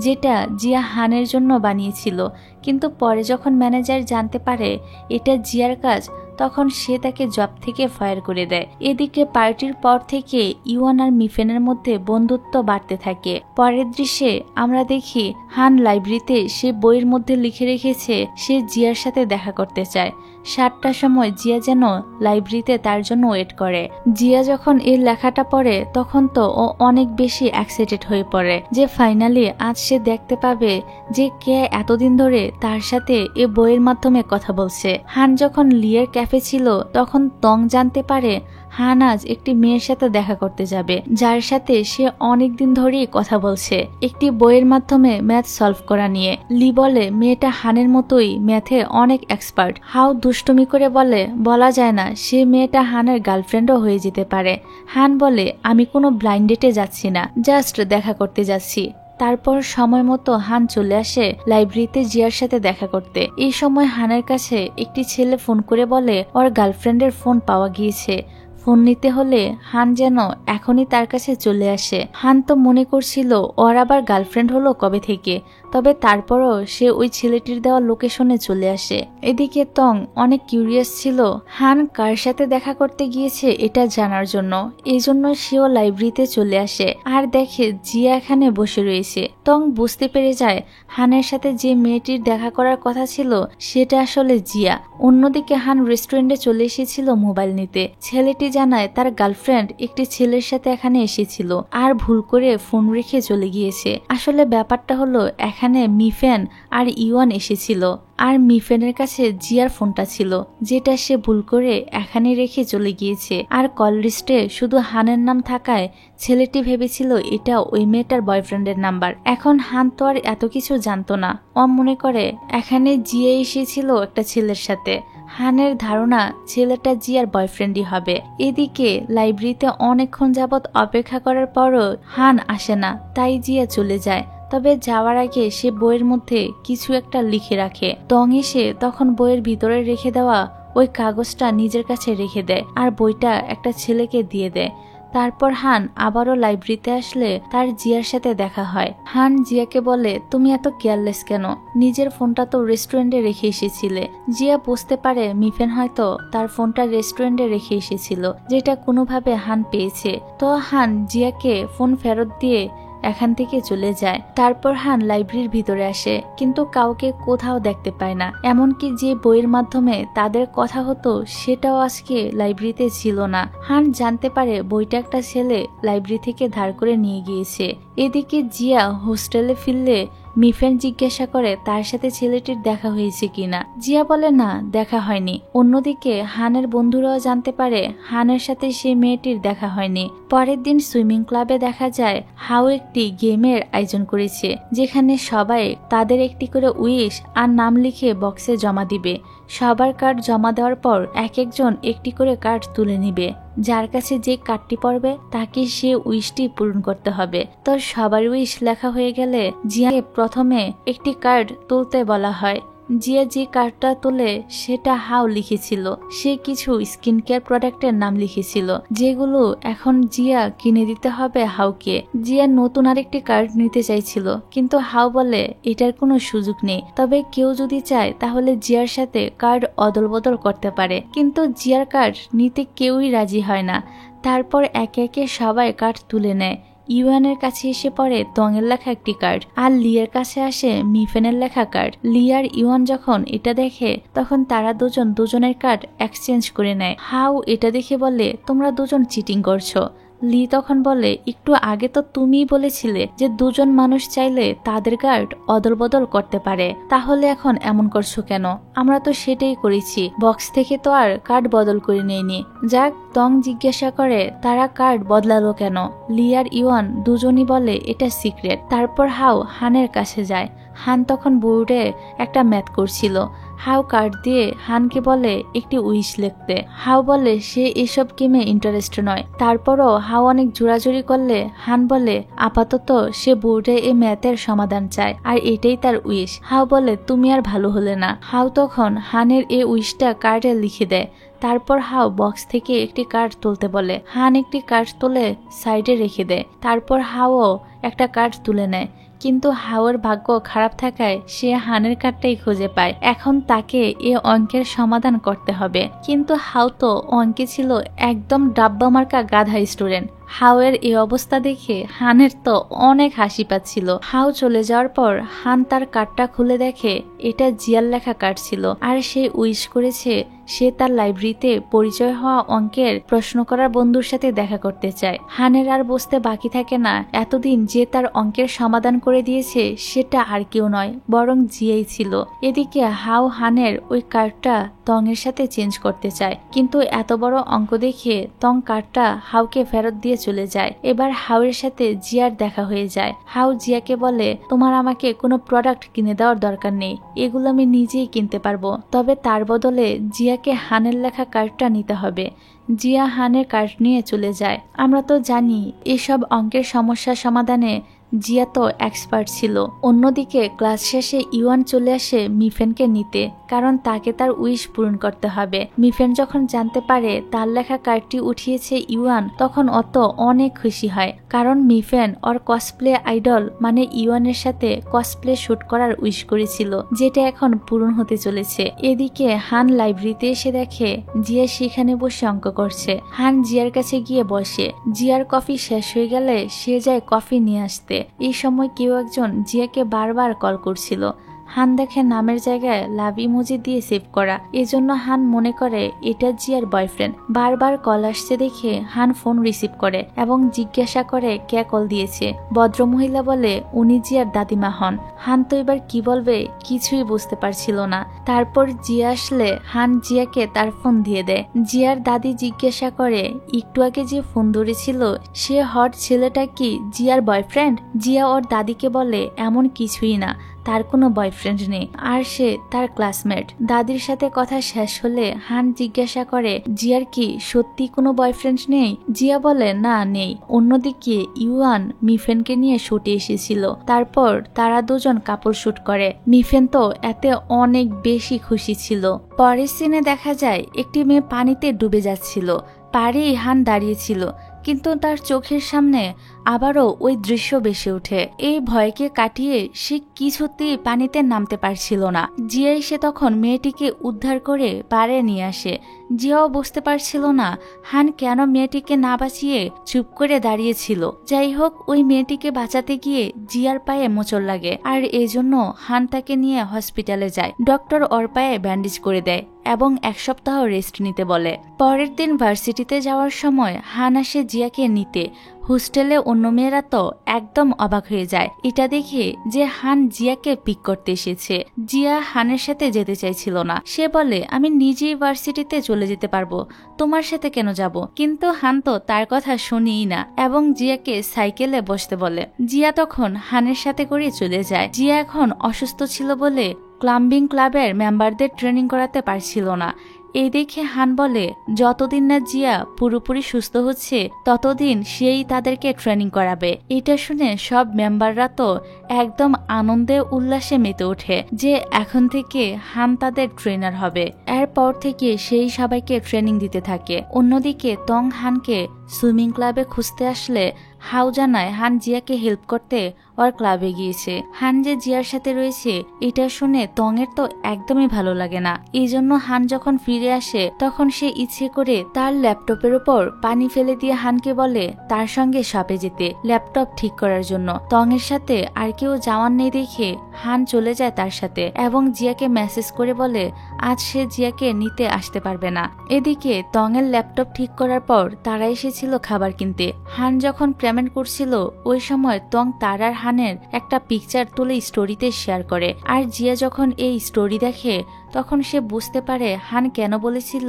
যেটা জিয়া হানের জন্য বানিয়েছিল, কিন্তু পরে যখন ম্যানেজার জানতে পারে এটা জিয়ার কাজ তখন সে তাকে জব থেকে ফায়ার করে দেয়। এদিকে পার্টির পর থেকে ইওয়ান আর মিফেনের মধ্যে বন্ধুত্ব বাড়তে থাকে। পরের দৃশ্যে আমরা দেখি হান লাইব্রেরিতে সে বইয়ের মধ্যে লিখে রেখেছে সে জিয়ার সাথে দেখা করতে চায়। 7টার সময় জিয়া যেন লাইব্রেরিতে তার জন্য ওয়েট করে। জিয়া যখন এর লেখাটা পড়ে তখন তো ও অনেক বেশি এক্সাইটেড হয়ে পড়ে যে ফাইনালি আজ সে দেখতে পাবে যে কে এতদিন ধরে তার সাথে এ বইয়ের মাধ্যমে কথা বলছে। হান যখন লিয়ের ক্যাফে ছিল তখন তং জানতে পারে হান আজ একটি মেয়ের সাথে দেখা করতে যাবে, যার সাথে সে অনেকদিন ধরেই কথা বলছে একটি বইয়ের মাধ্যমে ম্যাথ সলভ করা নিয়ে। লি বলে মেয়েটা হানের মতোই ম্যাথে অনেক এক্সপার্ট। হাউ দুষ্টুমি করে বলে বলা যায় না, সে মেয়েটা হানের গার্লফ্রেন্ডও হয়ে যেতে পারে। হান বলে আমি কোনো ব্লাইন্ড ডেটে যাচ্ছি না, জাস্ট দেখা করতে যাচ্ছি। তারপর সময় মতো হান চলে আসে লাইব্রেরিতে জিয়ার সাথে দেখা করতে। এই সময় হানের কাছে একটি ছেলে ফোন করে বলে ওর গার্লফ্রেন্ডের ফোন পাওয়া গিয়েছে, ফোন নিতে হলে হান যেন এখনই তার কাছে চলে আসে। হান তো মনে করছিল ওর আবার গার্লফ্রেন্ড হলো কবে থেকে, তবে তারপরও সে ওই ছেলেটির দেওয়া লোকেশনে চলে আসে। এদিকে তং অনেক কিউরিয়াস ছিল হান কার সাথে দেখা করতে গিয়েছে এটা জানার জন্য, এই জন্য সেও লাইব্রেরিতে চলে আসে আর দেখে জিয়া এখানে বসে রয়েছে। তং বুঝতে পেরে যায় হানের সাথে যে মেয়েটির দেখা করার কথা ছিল সেটা আসলে জিয়া। অন্যদিকে হান রেস্টুরেন্টে চলে এসেছিল মোবাইল নিতে। ছেলেটি জানায় তার গার্লফ্রেন্ড একটি ছেলের সাথে এখানে এসেছিল আর ভুল করে ফোন রেখে চলে গিয়েছে। আসলে ব্যাপারটা হলো এখানে মিফেন আর ইওয়ান এসেছিল। আর মিফেনের কাছে জিয়ার ফোনটা ছিল, যেটা সে ভুল করে এখানে রেখে চলে গিয়েছে। আর কল লিস্টে শুধু হানের নাম থাকায় ছেলেটি ভেবেছিল এটা ওই মেয়েটার বয়ফ্রেন্ডের নাম্বার। এখন হান তো আর এত কিছু জানতো না। ও মনে করে এখানে জিয়া এসেছিল একটা ছেলের সাথে। হানের ধারণা ছেলেটা জিয়ার বয়ফ্রেন্ডই হবে। এদিকে লাইব্রেরিতে অনেকক্ষণ যাবৎ অপেক্ষা করার পরও হান আসে না, তাই জিয়া চলে যায়। তবে যাওয়ার আগে সে বইয়ের মধ্যে কিছু একটা লিখে রাখে। টং এসে তখন বইয়ের ভিতরে রেখে দেওয়া ওই কাগজটা নিজের কাছে রেখে দেয় আর বইটা একটা ছেলেকে দিয়ে দেয়। তারপর হান আবারও লাইব্রেরিতে আসলে তার জিয়ার সাথে দেখা হয়। হান জিয়াকে বলে, তুমি এত কেয়ারলেস কেন? নিজের ফোনটা তো রেস্টুরেন্টে রেখে এসেছিলে। জিয়া বুঝতে পারে মিফেন হয়তো তার ফোনটা রেস্টুরেন্টে রেখে এসেছিল, যেটা কোনোভাবে হান পেয়েছে। তো হান জিয়াকে ফোন ফেরত দিয়ে এখান থেকে চলে যায়। তারপর হান লাইব্রেরির ভিতরে আসে, কিন্তু কাউকে কোথাও দেখতে পায় না। এমনকি যে বইয়ের মাধ্যমে তাদের কথা হতো সেটাও আজকে লাইব্রেরিতে ছিল না। হান জানতে পারে বইটা একটা ছেলে লাইব্রেরি থেকে ধার করে নিয়ে গিয়েছে। এদিকে জিয়া হোস্টেলে ফিরলে মিফেন জিজ্ঞাসা করে তার সাথে ছেলেটির দেখা হয়েছে কিনা। জিয়া বলে না, দেখা হয়নি। অন্যদিকে হানের বন্ধুরাও জানতে পারে হানের সাথে সেই মেয়েটির দেখা হয়নি। পরের দিন সুইমিং ক্লাবে দেখা যায় হাউ একটি গেমের আয়োজন করেছে, যেখানে সবাই তাদের একটি করে উইশ আর নাম লিখে বক্সে জমা দিবে। সবার কার্ড জমা দেওয়ার পর এক একজন একটি করে কার্ড তুলে নিবে। যার কাছে যে কার্ডটি পড়বে তাকে সে উইশটি পূরণ করতে হবে। তো সবার উইশ লেখা হয়ে গেলে জিয়াকে প্রথমে একটি কার্ড তুলতে বলা হয়। জিয়া যে কার্ডটা তোলে সেটা হাউ লিখেছিল। সে কিছু স্কিন কেয়ার প্রোডাক্টের নাম লিখেছিল, যেগুলো এখন জিয়া কিনে দিতে হবে হাউকে। জিয়া নতুন আরেকটি কার্ড নিতে চাইছিল, কিন্তু হাউ বলে এটার কোনো সুযোগ নেই। তবে কেউ যদি চায় তাহলে জিয়ার সাথে কার্ড অদল বদল করতে পারে, কিন্তু জিয়ার কার্ড নিতে কেউই রাজি হয় না। তারপর একে একে সবাই কার্ড তুলে নেয়। ইউয়ানের কাছে এসে পড়ে তংয়ের লেখা একটি কার্ড, আর লিয়ার কাছে আসে মিফেনের লেখা কার্ড। লিয়ার ইউয়ান যখন এটা দেখে তখন তারা দুজনের কার্ড এক্সচেঞ্জ করে নেয়। হাউ এটা দেখে বলে, তোমরা দুজন চিটিং করছো। লি তখন বলে, একটু আগে তো তুমিই বলেছিলে যে দুজন মানুষ চাইলে তাদের কার্ড অদল বদল করতে পারে, তাহলে এখন এমন করছো কেন? আমরা তো সেটাই করেছি, বক্স থেকে তো আর কার্ড বদল করে নেইনি। যাক, টং জিজ্ঞাসা করে তারা কার্ড বদলালো কেন। লি আর ইওয়ান দুজনই বলে এটা সিক্রেট। তারপর হাউ হানের কাছে যায়। হান তখন বোর্ডে একটা ম্যাথ করছিল। হাউ কার্ড দিয়ে হানকে বলে একটি উইশ লিখতে। হাউ বলে সে এসব গেমে ইন্টারেস্ট নয়। তারপরও হাউ অনেক জোরাজুরি করলে হান বলে আপাতত সে বোর্ডে এই ম্যাথের সমাধান চায়, আর এটাই তার উইশ। হাউ বলে তুমি আর ভালো হলে না। হাউ তখন হানের এই উইশটা কার্ডে লিখে দেয়। তারপর হাউ বক্স থেকে একটি কার্ড তুলতে বলে। হান একটি কার্ড তুলে সাইডে রেখে দেয়। তারপর হাউও একটা কার্ড তুলে নেয়, কিন্তু হাওয়ার ভাগ্য খারাপ থাকায় সে হানের কার্ডটাই খুঁজে পায়। এখন তাকে এ অঙ্কের সমাধান করতে হবে, কিন্তু হাউ তো অঙ্কে ছিল একদম ডাব্বা মার্কা গাধা স্টুডেন্ট। হাওয়ের এই অবস্থা দেখে হানের তো অনেক হাসি পাচ্ছিল। হাউ চলে যাওয়ার পর হান তার কার্ডটা খুলে দেখে এটা জিয়ার লেখা কার্ড ছিল, আর সে উইশ করেছে সে তার লাইব্রেরিতে পরিচয় হওয়া অঙ্কের প্রশ্ন করার বন্ধুর সাথে দেখা করতে চায়। হানের আর বুঝতে বাকি থাকে না এতদিন যে তার অঙ্কের সমাধান করে দিয়েছে সেটা আর কেউ নয়, বরং জিয়াই ছিল। এদিকে হাউ হানের ওই কার্ডটা টং এর সাথে চেঞ্জ করতে চায়, কিন্তু এত বড় অঙ্ক দেখে টং কার্ডটা হাউকে ফেরত দিয়ে চলে যায়। এবার হাউ এর সাথে জিয়ার দেখা হয়ে যায়। হাউ জিয়াকে বলে তোমার আমাকে কোনো প্রোডাক্ট কিনে দেওয়ার দরকার নেই, এগুলো আমি নিজেই কিনতে পারবো, তবে তার বদলে জিয়াকে হানের লেখা কার্ডটা নিতে হবে। জিয়া হানের কার্ড নিয়ে চলে যায়। আমরা তো জানি এসব অঙ্কের সমস্যা সমাধানে জিয়া তো এক্সপার্ট ছিল। অন্যদিকে ক্লাস শেষে ইওয়ান চলে আসে মিফেনকে নিতে, কারণ তাকে তার উইশ পূরণ করতে হবে। মিফেন যখন জানতে পারে তার লেখা কার্ডটি উঠিয়েছে ইওয়ান, তখন অত অনেক খুশি হয়, কারণ মিফেন ওর কসপ্লে আইডল মানে ইওয়ানের সাথে কসপ্লে শুট করার উইশ করেছিল, যেটা এখন পূরণ হতে চলেছে। এদিকে হান লাইব্রেরিতে এসে দেখে জিয়া সেখানে বসে অঙ্ক করছে। হান জিয়ার কাছে গিয়ে বসে। জিয়ার কফি শেষ হয়ে গেলে সে যায় কফি নিয়ে আসতে। এই সময় কেউ একজন জিয়াকে বারবার কল করছিল। হান দেখে নামের জায়গায় লাভ ইমোজি দিয়ে সেভ করা, এজন্য হান মনে করে এটা জিয়ার বয়ফ্রেন্ড। বারবার কল আসছে দেখে হান ফোন রিসিভ করে এবং জিজ্ঞাসা করে কে কল দিয়েছে। ভদ্রমহিলা বলে উনি জিয়ার দাদিমা হন। হান তো এবার কি বলবে কিছুই বুঝতে পারছিল না। তারপর জিয়া আসলে হান জিয়াকে তার ফোন দিয়ে দেয়। জিয়ার দাদি জিজ্ঞাসা করে একটু আগে যে ফোন ধরেছিল সে হট ছেলেটা কি জিয়ার বয়ফ্রেন্ড? জিয়া ওর দাদিকে বলে এমন কিছুই না, তার কোনো বয়ফ্রেন্ড নেই, আর সে তার ক্লাসমেট। দাদির সাথে কথা শেষ হলে হান জিজ্ঞাসা করে জিয়ার কি সত্যি কোনো বয়ফ্রেন্ড নেই? জিয়া বলে না নেই। অন্যদিকে ইউয়ান মিফেনকে নিয়ে শুটে এসেছিল, তারপর তারা দুজন কাপড় শুট করে। মিফেন তো এতে অনেক বেশি খুশি ছিল। পরের সিনে দেখা যায় একটি মেয়ে পানিতে ডুবে যাচ্ছিল, পাড়েই হান দাঁড়িয়েছিল, কিন্তু তার চোখের সামনে আবারও ওই দৃশ্য ভেসে ওঠে। এই ভয়কে কাটিয়ে সে কিছুতেই পানিতে নামতে পারছিল না। জিয়া এসে তখন মেয়েটিকে উদ্ধার করে পাড়ে নিয়ে আসে। জিয়াও বুঝতে পারছিল না হান কেন মেয়েটিকে না বাঁচিয়ে চুপ করে দাঁড়িয়েছিল। যাই হোক, ওই মেয়েটিকে বাঁচাতে গিয়ে জিয়ার পায়ে মোচড় লাগে, আর এজন্য হান তাকে নিয়ে হসপিটালে যায়। ডক্টর ওর পায়ে ব্যান্ডেজ করে দেয় এবং 1 সপ্তাহ রেস্ট নিতে বলে। পরের দিন ভার্সিটিতে যাওয়ার সময় হান আসে জিয়াকে নিতে। হোস্টেলে অন্য মেয়েরা তো একদম অবাক হয়ে যায় এটা দেখে যে হান জিয়াকে পিক করতে এসেছে। জিয়া হানের সাথে যেতে চাইছিল না। সে বলে আমি নিজেই ভার্সিটিতে চলে যেতে পারবো, তোমার সাথে কেন যাব? কিন্তু হান তো তার কথা শুনিই না এবং জিয়াকে সাইকেলে বসতে বলে। জিয়া তখন হানের সাথে করে চলে যায়। জিয়া এখন অসুস্থ ছিল বলে ক্লাম্বিং ক্লাবের মেম্বারদের ট্রেনিং করাতে পারছিল না। এই দেখে হান বলে যতদিন না জিয়া পুরোপুরি সুস্থ হচ্ছে ততদিন সেই তাদেরকে ট্রেনিং করাবে। এটা শুনে সব মেম্বাররা তো একদম আনন্দে উল্লাসে মেতে ওঠে যে এখন থেকে হান তাদের ট্রেনার হবে। এরপর থেকে সেই সবাইকে ট্রেনিং দিতে থাকে। অন্যদিকে তং হানকে সুইমিং ক্লাবে খুঁজতে আসলে হাউ জানায় হান জিয়াকে হেল্প করতে ওর ক্লাবে গিয়েছে। হান যে জিয়ার সাথে রয়েছে এটা শুনে তং এর তো একদমই ভালো লাগে না। এই জন্য হান যখন ফিরে আসে তখন সে ইচ্ছে করে তার ল্যাপটপের উপর পানি ফেলে দিয়ে হানকে বলে তার সঙ্গে শপে যেতে ল্যাপটপ ঠিক করার জন্য। তং এর সাথে আর কেউ যাওয়ার নেই দেখে হান চলে যায় তার সাথে এবং জিয়াকে মেসেজ করে বলে আজ সে জিয়াকে নিতে আসতে পারবে না। এদিকে তং এর ল্যাপটপ ঠিক করার পর তারা এসেছিল খাবার কিনতে। হান যখন পেমেন্ট করছিল ওই সময় তং তার আর হানের একটা পিকচার তুলে স্টোরিতে শেয়ার করে। আর জিয়া যখন এই স্টোরি দেখে তখন সে বুঝতে পারে হান কেন বলেছিল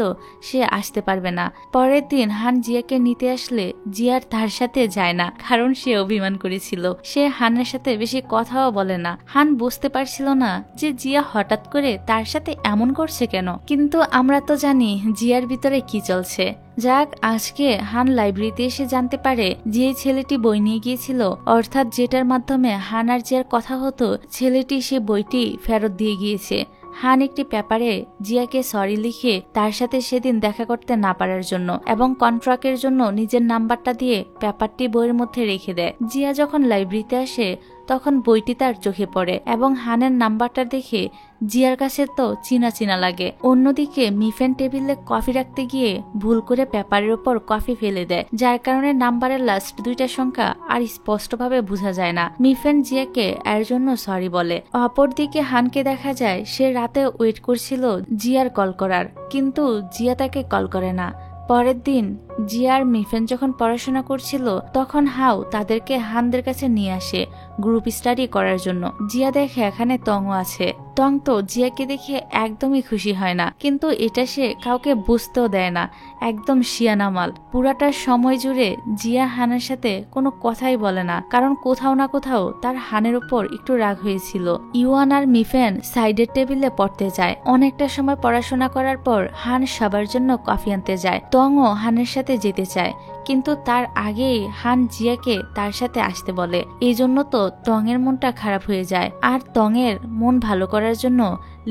সে আসতে পারবে না। পরের দিন হান জিয়াকে নিতে আসলে জিয়ার তার সাথে যায় না, কারণ সে অভিমান করেছিল। সে হানের সাথে বেশি কথাও বলে না। হান বুঝতে পারছিল না যে জিয়া হঠাৎ করে তার সাথে এমন করছে কেন, কিন্তু আমরা তো জানি জিয়ার ভিতরে কি চলছে। যাক, আজকে হান লাইব্রেরিতে এসে জানতে পারে যে ছেলেটি বই নিয়ে গিয়েছিল, অর্থাৎ যেটার মাধ্যমে হান আর জিয়ার কথা হতো, ছেলেটি সে বইটি ফেরত দিয়ে গিয়েছে। হান একটি পেপারে জিয়াকে সরি লিখে তার সাথে সেদিন দেখা করতে না পারার জন্য এবং কন্ট্রাক্টের জন্য নিজের নাম্বারটা দিয়ে পেপারটি বইয়ের মধ্যে রেখে দেয়। জিয়া যখন লাইব্রেরিতে আসে তখন বইটি তার চোখে পড়ে এবং হানের নাম্বারটা দেখে জিয়ার কাছে তো চিনা চিনা লাগে। অন্যদিকে মিফেন টেবিলে কফি রাখতে গিয়ে ভুল করে পেপারের উপর কফি ফেলে দেয়, যার কারণে নাম্বারের লাস্ট 2টা সংখ্যা আর স্পষ্টভাবে বোঝা যায় না। মিফেন জিয়াকে এর জন্য সরি বলে। অপরদিকে হানকে দেখা যায় সে রাতে ওয়েট করছিল জিয়ার কল করার, কিন্তু জিয়া তাকে কল করে না। পরের দিন জিয়া আর মিফেন যখন পড়াশোনা করছিল তখন হাউ তাদেরকে হানদের কাছে নিয়ে আসে গ্রুপ স্টাডি করার জন্য। জিয়া দেখে এখানে তংও আছে। তং তো জিয়াকে দেখে একদমই খুশি হয় না, কিন্তু এটা সে কাউকে বুঝতেও দেয় না, একদম শিয়ানা মাল। পুরাটা সময় জুড়ে জিয়া হানের সাথে কোনো কথাই বলে না, কারণ কোথাও না কোথাও তার হানের উপর একটু রাগ হয়েছিল। ইউয়ান আর মিফেন সাইডের টেবিলে পড়তে যায়। অনেকটা সময় পড়াশোনা করার পর হান সবার জন্য কফি আনতে যায়। তংও হানের সাথে যেতে চায়, কিন্তু তার আগেই হান জিয়াকে তার সাথে আসতে বলে। এই জন্য তো তং এর মনটা খারাপ হয়ে যায়। আর তং এর মন ভালো করার জন্য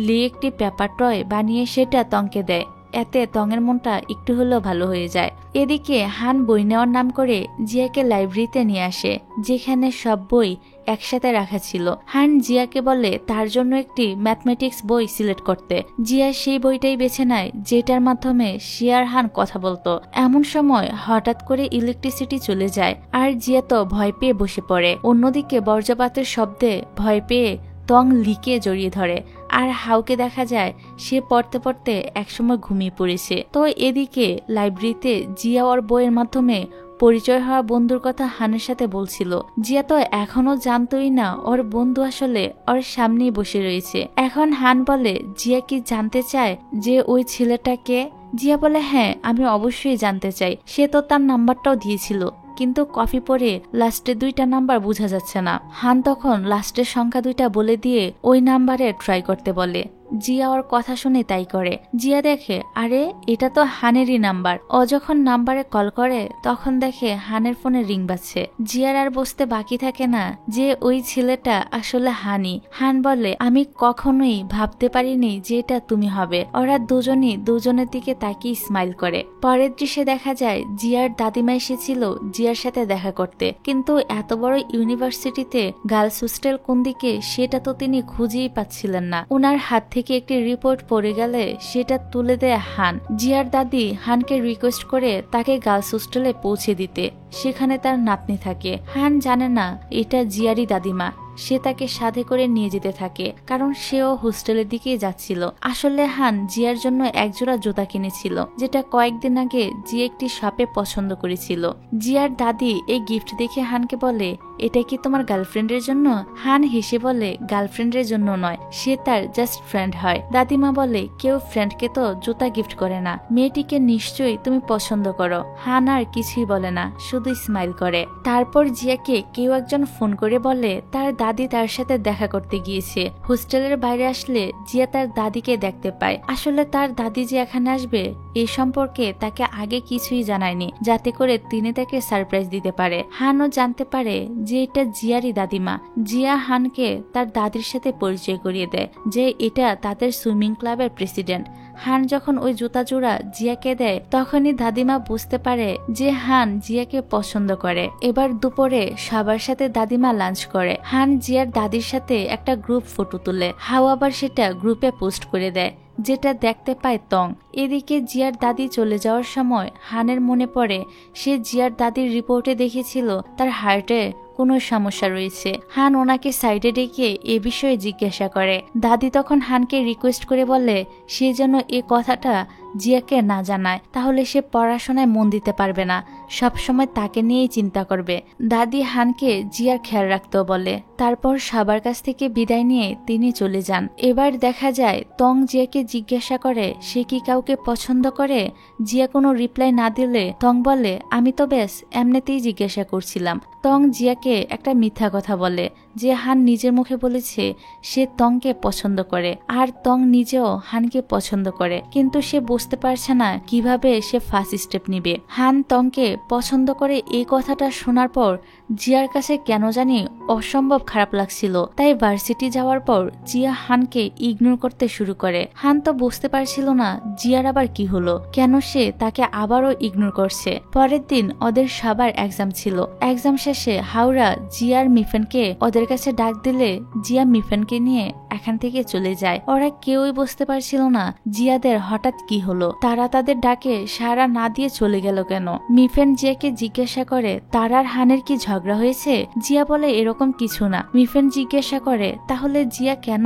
লি একটি পেপার টয় বানিয়ে সেটা তংকে দেয়, এতে তং এর মনটা একটু হলেও ভালো হয়ে যায়। এদিকে হান বই নেওয়ার নাম করে জিয়াকে লাইব্রেরিতে নিয়ে আসে, যেখানে সব বই একসাথে রাখা ছিল। হান জিয়াকে বলে তার জন্য একটি ম্যাথমেটিক্স বই সিলেক্ট করতে। জিয়া সেই বইটাই বেছে নেয় যেটার মাধ্যমে সে আর হান কথা বলতো। এমন সময় হঠাৎ করে ইলেকট্রিসিটি চলে যায় আর জিয়া তো ভয় পেয়ে বসে পড়ে। অন্যদিকে বজ্রপাতের শব্দে ভয় পেয়ে তং লিকে জড়িয়ে ধরে। আর হাউকে দেখা যায় সে পড়তে পড়তে একসময় ঘুমিয়ে পড়েছে। তো এদিকে লাইব্রেরিতে জিয়া ওর বইয়ের মাধ্যমে পরিচয় হওয়া বন্ধুর কথা হানের সাথে বলছিল। জিয়া তো এখনো জানতোই না ওর বন্ধু আসলে ওর সামনেই বসে রয়েছে। এখন হান বলে, জিয়া কি জানতে চায় যে ওই ছেলেটাকে? জিয়া বলে, হ্যাঁ আমি অবশ্যই জানতে চাই, সে তো তার নাম্বারটাও দিয়েছিল, কিন্তু কপি পরে লাস্টে 2টা নাম্বার বোঝা যাচ্ছে না। হান তখন লাস্টের সংখ্যা 2টা বলে দিয়ে ওই নাম্বারে ট্রাই করতে বলে। জিয়া ওর কথা শুনে তাই করে। জিয়া দেখে আরে এটা তো হানেরই নাম্বার। ও যখন নাম্বারে কল করে তখন দেখে হানের ফোনে রিং বাজছে। জিয়ার আর বসতে বাকি থাকে না যে ওই ছেলেটা আসলে হানি। হান বলে, আমি কখনোই ভাবতে পারিনি যে এটা তুমি হবে। ওরা দুজনই দুজনের দিকে তাকিয়ে স্মাইল করে। পরের দৃশ্যে দেখা যায় জিয়ার দাদিমা এসেছিল জিয়ার সাথে দেখা করতে, কিন্তু এত বড় ইউনিভার্সিটিতে গার্লস হোস্টেল কোন দিকে সেটা তো তিনি খুঁজেই পাচ্ছিলেন না। ওনার হাত থেকে একটি রিপোর্ট পড়ে গেলে সেটা তুলে দেয় হান। জিয়ার দাদি হানকে রিকোয়েস্ট করে তাকে গার্লস হোস্টেলে পৌঁছে দিতে, সেখানে তার নাতনি থাকে। হান জানে না এটা জিয়ারই দাদিমা। সে তাকে সাথে করে নিয়ে যেতে থাকে, কারণ সেও হোস্টেলের দিকেই যাচ্ছিল। আসলে হান জিয়ার জন্য একজোড়া জুতা কিনেছিল, যেটা কয়েকদিন আগে জিয়া একটি শপে পছন্দ করেছিল। জিয়ার দাদি এই গিফট দেখে হানকে বলে, এটা কি তোমার গার্লফ্রেন্ডের জন্য? হান হেসে বলে, গার্লফ্রেন্ডের জন্য নয়, সে তার জাস্ট ফ্রেন্ড হয়। দাদিমা বলে, কেউ ফ্রেন্ডকে তো জুতা গিফট করে না, মেয়েটিকে নিশ্চয়ই তুমি পছন্দ করো। হান আর কিছুই বলে না, শুধু স্মাইল করে। তারপর জিয়াকে কেউ একজন ফোন করে বলে তার দাদি তার সাথে দেখা করতে গিয়েছে। হোস্টেলের বাইরে আসলে জিয়া তার দাদিকে দেখতে পায়। আসলে তার দাদি যে এখানে আসবে এই সম্পর্কে তাকে আগে কিছুই জানায়নি, যাতে করে তিনি তাকে সারপ্রাইজ দিতে পারে। হানও জানতে পারে যে এটা জিয়ারই দাদিমা। জিয়া হানকে তার দাদির সাথে পরিচয় করিয়ে দেয় যে এটা তাদের সুইমিং ক্লাবের প্রেসিডেন্ট। হান যখন ওই জুতা জোড়া জিয়াকে দেয় তখনই দাদিমা বুঝতে পারে যে হান জিয়াকে পছন্দ করে। এবার দুপুরে সবার সাথে দাদিমা লাঞ্চ করে। হান জিয়ার দাদির সাথে একটা গ্রুপ ফটো তুলে, হাও আবার সেটা গ্রুপে পোস্ট করে দেয়, যেটা দেখতে পায় তং। এদিকে জিয়ার দাদি চলে যাওয়ার সময় হানের মনে পড়ে সে জিয়ার দাদির রিপোর্টে দেখেছিল তার হার্টে কোনো সমস্যা রয়েছে। হান ওনাকে সাইডে ডেকে এ বিষয়ে জিজ্ঞাসা করে। দাদি তখন হানকে রিকোয়েস্ট করে বলে সে যেন এ কথাটা জিয়াকে না জানায়, তাহলে সে পড়াশোনায় মন দিতে পারবে না, সবসময় তাকে নিয়েই চিন্তা করবে। দাদি হানকে জিয়ার খেয়াল রাখতেও বলে। তারপর সবার কাছ থেকে বিদায় নিয়ে তিনি চলে যান। এবার দেখা যায় তং জিয়াকে জিজ্ঞাসা করে সে কি কাউকে পছন্দ করে। জিয়া কোনো রিপ্লাই না দিলে তং বলে, আমি তো বেশ এমনিতেই জিজ্ঞাসা করছিলাম। তং জিয়াকে একটা মিথ্যা কথা বলে যে হান নিজের মুখে বলেছে সে তংকে পছন্দ করে, আর তং নিজেও হানকে পছন্দ করে, কিন্তু সে বুঝতে পারছে না কিভাবে সে ফার্স্ট স্টেপ নিবে। হান তংকে পছন্দ করে এই কথাটা শোনার পর জিয়ার কাছে কেন জানি অসম্ভব খারাপ লাগছিল। তাই ভার্সিটি যাওয়ার পর জিয়া হানকে ইগনোর করতে শুরু করে। হান তো বুঝতে পারছিল না জিয়ার আবার কি হলো, কেন সে তাকে আবারও ইগনোর করছে। পরের দিন ওদের সবার এক্সাম ছিল। এক্সাম শেষে হাওড়া জিয়ার মিফেনকে ওদের কাছে ডাক দিলে জিয়া মিফেনকে নিয়ে এখান থেকে চলে যায়। ওরা কেউই বুঝতে পারছিল না জিয়াদের হঠাৎ কি হলো, তারা তাদের ডাকে সাড়া না দিয়ে চলে গেল কেন। মিফেন জিয়াকে জিজ্ঞাসা করে তার আর হানের কি ঝগড়া হয়েছে। জিয়া বলে এরকম কিছু না। মিফেন জিজ্ঞাসা করে তাহলে জিয়া কেন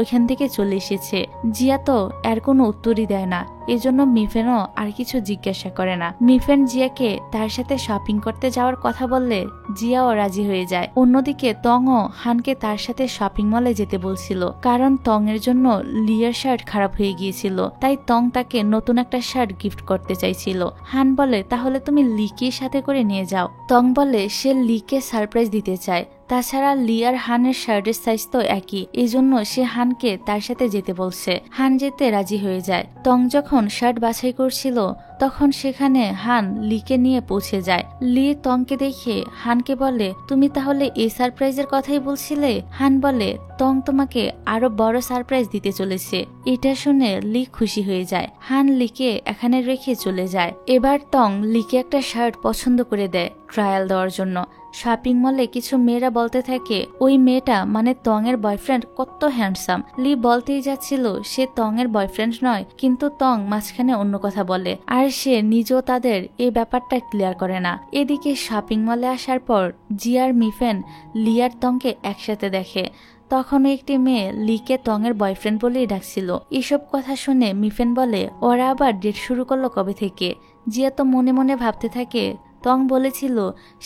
ওইখান থেকে চলে এসেছে। জিয়া তো এর কোনো উত্তরই দেয় না, এজন্য মিফেনও আর কিছু জিজ্ঞাসা করে না। মিফেন জিয়াকে তার সাথে শপিং করতে যাওয়ার কথা বললে জিয়াও রাজি হয়ে যায়। অন্যদিকে তংও হানকে তার সাথে শপিং মলে যেতে বলছিল, কারণ তং এর জন্য লিয়ার শার্ট খারাপ হয়ে গিয়েছিল, তাই তং তাকে নতুন একটা শার্ট গিফট করতে চাইছিল। হান বলে তাহলে তুমি লিকে সাথে করে নিয়ে যাও। তং বলে সে লিকে সারপ্রাইজ দিতে চায়, তাছাড়া লি আর হানের শার্টের সাইজ তো একই, এজন্য সে হানকে তার সাথে যেতে বলছে। হান যেতে রাজি হয়ে যায়। তং যখন শার্ট বাছাই করছিল তখন সেখানে হান লিকে নিয়ে পৌঁছে যায়। লি তংকে দেখে হানকে বলে তুমি তাহলে এই সারপ্রাইজের কথাই বলছিলে। হান বলে তং তোমাকে আরো বড় সারপ্রাইজ দিতে চলেছে। এটা শুনে লি খুশি হয়ে যায়। হান লিকে এখানে রেখে চলে যায়। এবার তং লিকে একটা শার্ট পছন্দ করে দেয় ট্রায়াল দেওয়ার জন্য। শপিং মলে কিছু মেয়েরা বলতে থাকে ওই মেয়েটা মানে তং এর বয়ফ্রেন্ড কত হ্যান্ডসাম। লি বলতেই যাচ্ছিল সে তং এর বয়ফ্রেন্ড নয়, কিন্তু তং মাঝখানে অন্য কথা বলে, আর সে নিজেও তাদের এই ব্যাপারটা ক্লিয়ার করে না। এদিকে শপিং মলে আসার পর জিয়ার মিফেন লি আর তংকে একসাথে দেখে। তখনও একটি মেয়ে লিকে তংয়ের বয়ফ্রেন্ড বলেই ডাকছিল। এসব কথা শুনে মিফেন বলে ওরা আবার ডেট শুরু করলো কবে থেকে। জিয়া তো মনে মনে ভাবতে থাকে তং বলেছিল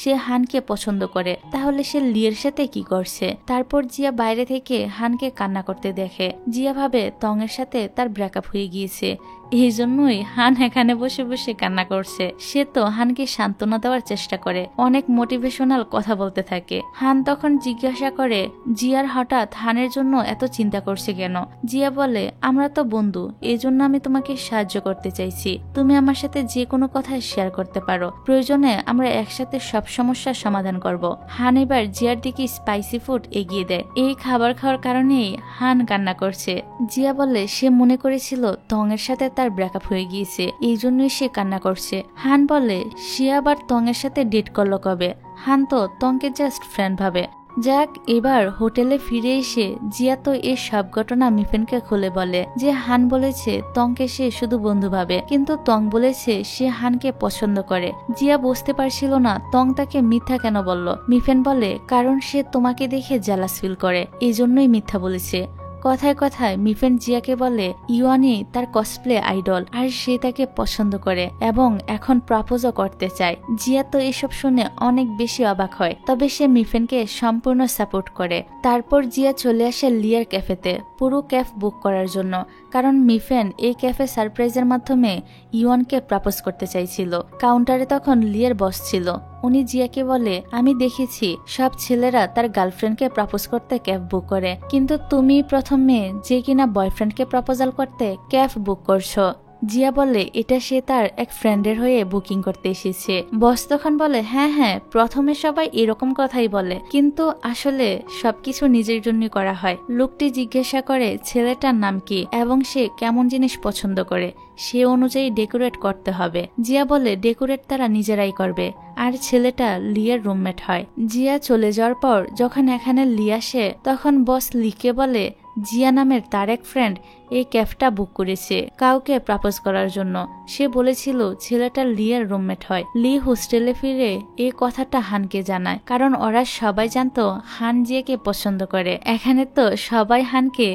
সে হানকে পছন্দ করে, তাহলে সে লিয়ের সাথে কি করছে। তারপর জিয়া বাইরে থেকে হানকে কান্না করতে দেখে। জিয়া ভাবে তংয়ের সাথে তার ব্রেকআপ হয়ে গিয়েছে, এই জন্যই হান এখানে বসে বসে কান্না করছে। সে তো হানকে সান্ত্বনা দেওয়ার চেষ্টা করে, অনেক মোটিভেশনাল কথা বলতে থাকে। হান তখন জিজ্ঞাসা করে জিয়ার হঠাৎ হানের জন্য এত চিন্তা করছে কেন। জিয়া বলে আমরা তো বন্ধু, এই জন্য আমি তোমাকে সাহায্য করতে চাইছি। তুমি আমার সাথে যে কোনো কথা শেয়ার করতে পারো, প্রয়োজনে আমরা একসাথে সব সমস্যার সমাধান করব। হান এবার জিয়ার দিকে স্পাইসি ফুড এগিয়ে দেয়। এই খাবার খাওয়ার কারণেই হান কান্না করছে। জিয়া বলে সে মনে করেছিল তংয়ের সাথে তার ব্রেকআপ হয়ে গিয়েছে, এই জন্যই সে কান্না করছে। হান বলে সে আবার তংয়ের সাথে ডেট করলো কবে। হান তো তংকে জাস্ট ফ্রেন্ড ভাবে। যাক, এবার হোটেলে ফিরে এসে জিয়া তো এই সব ঘটনা মিফেনকে খুলে বলে যে হান বলেছে তংকে সে শুধু বন্ধু ভাবে, কিন্তু তং বলেছে সে হানকে পছন্দ করে। জিয়া বুঝতে পারছিল না তং তাকে মিথ্যা কেন বলল। মিফেন বলে কারণ সে তোমাকে দেখে জেলাস ফিল করে, এই জন্যই মিথ্যা বলেছে। কথায় কথায় মিফেন জিয়াকে বলে ইওয়ানি তার কসপ্লে আইডল, আর সে তাকে পছন্দ করে এবং এখন প্রপোজও করতে চায়। জিয়া তো এসব শুনে অনেক বেশি অবাক হয়, তবে সে মিফেনকে সম্পূর্ণ সাপোর্ট করে। তারপর জিয়া চলে আসে লিয়ার ক্যাফেতে পুরো ক্যাফ বুক করার জন্য, কারণ মিফেন এই ক্যাফে সারপ্রাইজের মাধ্যমে ইওয়ানকে প্রপোজ করতে চাইছিল। কাউন্টারে তখন লিয়ার বস ছিল। উনি জিয়াকে বলে আমি দেখেছি সব ছেলেরা তার গার্লফ্রেন্ডকে প্রপোজ করতে ক্যাফ বুক করে, কিন্তু তুমি প্রথম মেয়ে যে কিনা বয়ফ্রেন্ডকে প্রপোজাল করতে ক্যাফ বুক করছো। জিয়া বলে এটা সে তার এক ফ্রেন্ডের হয়ে বুকিং করতে এসেছে। বস তখন বলে হ্যাঁ হ্যাঁ, প্রথমে সবাই এরকম কথাই বলে, কিন্তু আসলে সবকিছু নিজের জন্য করা হয়। লোকটি জিজ্ঞাসা করে ছেলেটার নাম কি এবং সে কেমন জিনিস পছন্দ করে, সে অনুযায়ী ডেকোরেট করতে হবে। জিয়া বলে ডেকোরেট তারা নিজেরাই করবে, আর ছেলেটা লিয়ার রুমমেট হয়। জিয়া চলে যাওয়ার পর যখন এখানে লিয়া আসে তখন বস লিকে বলে জিয়া নামের তার এক ফ্রেন্ড এই ক্যাফটা বুক করেছে কাউকে প্রপোজ করার জন্য। সে বলেছিল ছেলেটা লিয়ার রুমমেট হয়। লি হোস্টেলে ফিরে এই কথাটা হানকে জানায়, কারণ ওরা সবাই জানতো হান জিয়াকে পছন্দ করে। এখানে তো সবাই হানকে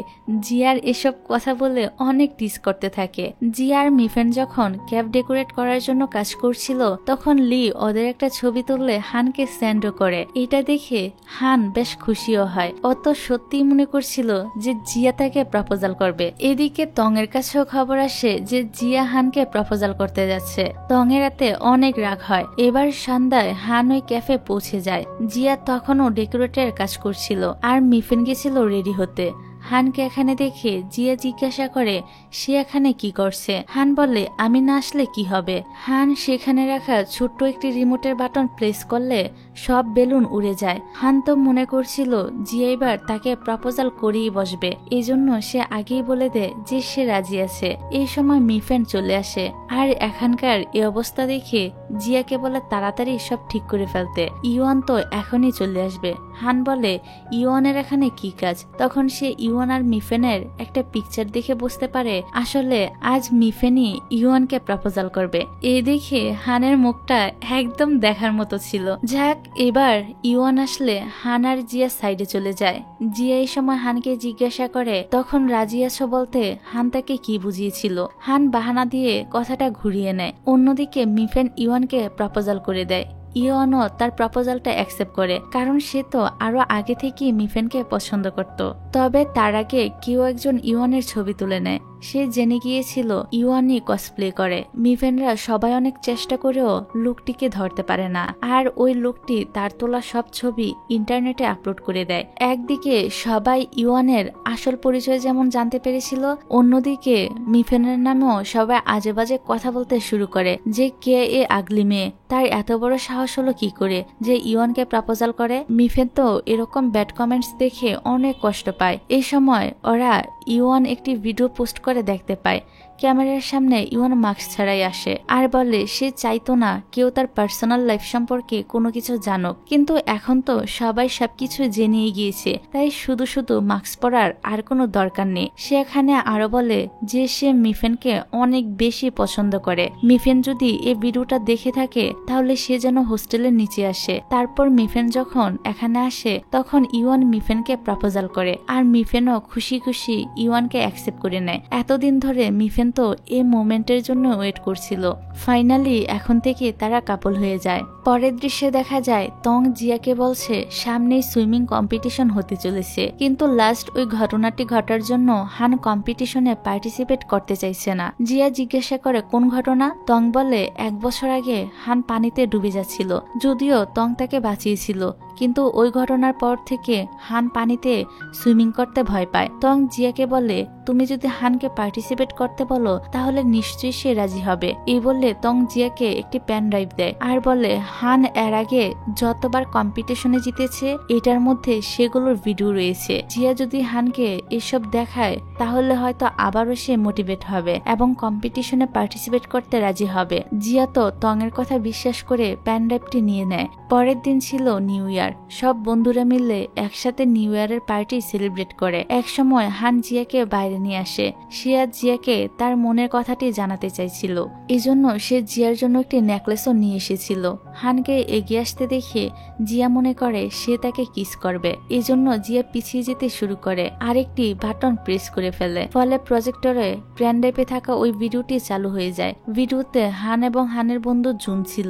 জিয়ার এসব কথা বলে অনেক টিস করতে থাকে। জিয়ার মিফেন যখন ক্যাফ ডেকোরেট করার জন্য কাজ করছিল তখন লি ওদের একটা ছবি তুললে হানকে সেন্ডও করে। এটা দেখে হান বেশ খুশিও হয়। ও তো সত্যিই মনে করছিল যে জিয়া তাকে প্রপোজাল করবে। এদিকে তংয়ের কাছেও খবর আসে যে জিয়া হানকে প্রপোজাল করতে যাচ্ছে। তংয়ের এতে অনেক রাগ হয়। এবার সন্ধ্যায় হান ওই ক্যাফে পৌঁছে যায়। জিয়া তখনও ডেকোরেটের কাজ করছিল আর মিফেন গেছিল রেডি হতে। হানকে এখানে দেখে জিয়া জিজ্ঞাসা করে সে এখানে কি করছে। হান বলে আমি না আসলে কি হবে। হান সেখানে রাখা ছোট্ট একটি রিমোটের বাটন প্রেস করলে সব বেলুন উড়ে যায়। হান তো মনে করছিল জিয়া এবার তাকে প্রপোজাল করেই বসবে, এই জন্য সে আগেই বলে দেয় যে সে রাজি আছে। এই সময় মিফেন চলে আসে আর এখানকার এই অবস্থা দেখে জিয়াকে বলে তাড়াতাড়ি সব ঠিক করে ফেলতে। ইওয়ান তো এখনই চলে আসবে। হান বলে ইওয়ানের এখানে কি কাজ। তখন সে ইওয়ান আর মিফেনের একটা পিকচার দেখে বুঝতে পারে আসলে আজ মিফেনই ইওয়ানকে প্রপোজাল করবে। এই দেখে হানের মুখটা একদম দেখার মতো ছিল। যাক, এবার ইওয়ান আসলে হান আর জিয়া সাইডে চলে যায়। জিয়া এই সময় হানকে জিজ্ঞাসা করে তখন রাজি আছো বলতে হান তাকে কি বুঝিয়েছিল। হান বাহানা দিয়ে কথাটা ঘুরিয়ে নেয়। অন্যদিকে মিফেন ইওয়ানকে প্রপোজাল করে দেয়। ইওয়ানও তার প্রপোজালটা অ্যাকসেপ্ট করে, কারণ সে তো আরো আগে থেকেই মিফেনকে পছন্দ করত। তবে তার আগে কেউ একজন ইওয়ানের ছবি তুলে নেয়। সে জেনে গিয়েছিল ইওয়ানই কসপ্লে করে। মিফেনরা সবাই অনেক চেষ্টা করেও লোকটিকে ধরতে পারে না, আর ওই লোকটি তার তোলা সব ছবি ইন্টারনেটে আপলোড করে দেয়। একদিকে সবাই ইওয়ানের আসল পরিচয় যেমন জানতে পেরেছিল, অন্যদিকে মিফেনের নামেও সবাই আজে বাজে কথা বলতে শুরু করে যে কে এ আগলি মেয়ে, তার এত বড় সাহস হলো কি করে যে ইওয়ানকে প্রপোজাল করে। মিফেন তো এরকম ব্যাড কমেন্টস দেখে অনেক কষ্ট পায়। এই সময় ওরা ইওয়ান একটি ভিডিও পোস্ট করে দেখতে পায় ক্যামেরার সামনে ইওয়ান মাস্ক ছাড়াই আসে আর বলে সে চাইতো না কেউ তার পার্সোনাল লাইফ সম্পর্কে কোনো কিছু জানুক, কিন্তু এখন তো সবাই সবকিছু জেনেই গিয়েছে, তাই শুধু শুধু মাস্ক পরার আর কোনো দরকার নেই। সে এখানে আরো বলে যে সে মিফেনকে অনেক বেশি পছন্দ করে। মিফেন যদি এই ভিডিওটা দেখে থাকে তাহলে সে যেন হোস্টেলের নিচে আসে। তারপর মিফেন যখন এখানে আসে তখন ইওয়ান মিফেনকে প্রপোজাল করে আর মিফেনও খুশি খুশি ইওয়ানকে অ্যাকসেপ্ট করে নেয়। এতদিন ধরে মিফেন তো এই মোমেন্টের জন্য ওয়েট করছিল। ফাইনালি এখন থেকে তারা কাপল হয়ে যায়। পরের দৃশ্যে দেখা যায় তং জিয়াকে বলছে সামনেই সুইমিং কম্পিটিশন হতে চলেছে, কিন্তু লাস্ট ওই ঘটনাটি ঘটার জন্য হান কম্পিটিশনে পার্টিসিপেট করতে চাইছে না। জিয়া জিজ্ঞাসা করে কোন ঘটনা? তং বলে 1 বছর আগে হান পানিতে ডুবে যাচ্ছিল, যদিও তং তাকে বাঁচিয়েছিল, কিন্তু ওই ঘটনার পর থেকে হান পানিতে সুইমিং করতে ভয় পায়। তং জিয়াকে বলে তুমি যদি হানকে পার্টিসিপেট করতে বলো তাহলে নিশ্চয়ই সে রাজি হবে। এই বললে তং জিয়াকে একটি পেন ড্রাইভ দেয় আর বলে হান এর আগে যতবার কম্পিটিশনে জিতেছে এটার মধ্যে সেগুলোর ভিডিও রয়েছে। জিয়া যদি হানকে এসব দেখায় তাহলে হয়তো আবারও সে মোটিভেট হবে এবং কম্পিটিশনে পার্টিসিপেট করতে রাজি হবে। জিয়া তো তং এর কথা বিশ্বাস করে পেন ড্রাইভটি নিয়ে নেয়। পরের দিন ছিল নিউ ইয়ার। সব বন্ধুরা মিলে একসাথে নিউ ইয়ারের পার্টি সেলিব্রেট করে। এক সময় হান জিয়াকে বাইরে নিয়ে আসে। সিয়া জিয়াকে তার মনের কথাটি জানাতে চাইছিল, এজন্য সে জিয়ার জন্য একটি নেকলেসও নিয়ে এসেছিল। হানকে এগিয়ে আসতে দেখে জিয়া মনে করে সে তাকে কিস করবে, এজন্য জিয়া পিছিয়ে যেতে শুরু করে আর একটি বাটন প্রেস করে ফেলে। ফলে প্রজেক্টরে পেন ড্রাইভে থাকা ওই ভিডিওটি চালু হয়ে যায়। ভিডিওতে হান এবং হানের বন্ধু জুন ছিল,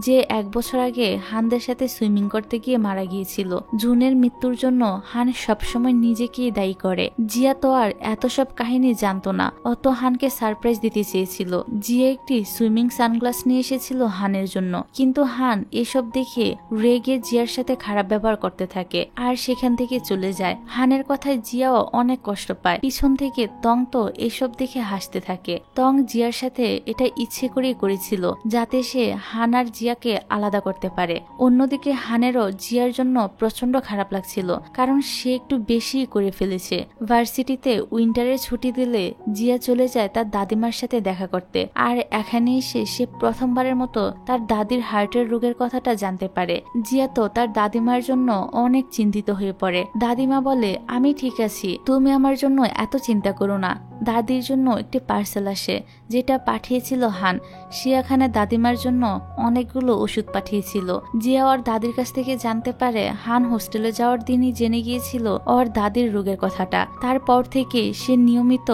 যে 1 বছর আগে হানদের সাথে সুইমিং করতে গিয়ে মারা গিয়েছিল। জুনের মৃত্যুর জন্য হান সবসময় নিজেকেই দায়ী করে। জিয়া তো আর এত সব কাহিনী জানতো না, অত হানকে সারপ্রাইজ দিতে চেয়েছিল। জিয়া একটি সুইমিং সানগ্লাস নিয়ে এসেছিল হানের জন্য, কিন্তু হান এসব দেখে রেগে জিয়ার সাথে খারাপ ব্যবহার করতে থাকে আর সেখান থেকে চলে যায়। হানের কথায় জিয়াও অনেক কষ্ট পায়। পিছন থেকে তং তো এসব দেখে হাসতে থাকে। তং জিয়ার সাথে এটা ইচ্ছে করেই করেছিল যাতে সে হান আর জিয়াকে আলাদা করতে পারে। অন্যদিকে হানেরও জিয়ার জন্য প্রচন্ড খারাপ লাগছিল, কারণ সে একটু বেশি করে ফেলেছে। ভার্সিটিতে উইন্টারের ছুটি দিলে জিয়া চলে যায় তার দাদিমার সাথে দেখা করতে, আর এখানে এসে সে প্রথমবারের মতো তার দাদির হার্টের রোগের কথাটা জানতে পারে। জিয়া তো তার দাদিমার জন্য অনেক চিন্তিত হয়ে পড়ে। দাদিমা বলে আমি ঠিক আছি, তুমি আমার জন্য এত চিন্তা করো না। দাদির জন্য একটি পার্সেল আসে যেটা পাঠিয়েছিল হান। সে এখানে দাদিমার জন্য অনেকগুলো ওষুধ পাঠিয়েছিল। জিয়া ওর দাদির কাছ থেকে জানতে পারে হান হোস্টেলে যাওয়ার দিনই জেনে গিয়েছিল ওর দাদির রোগের কথাটা। তারপর থেকে সে নিয়মিত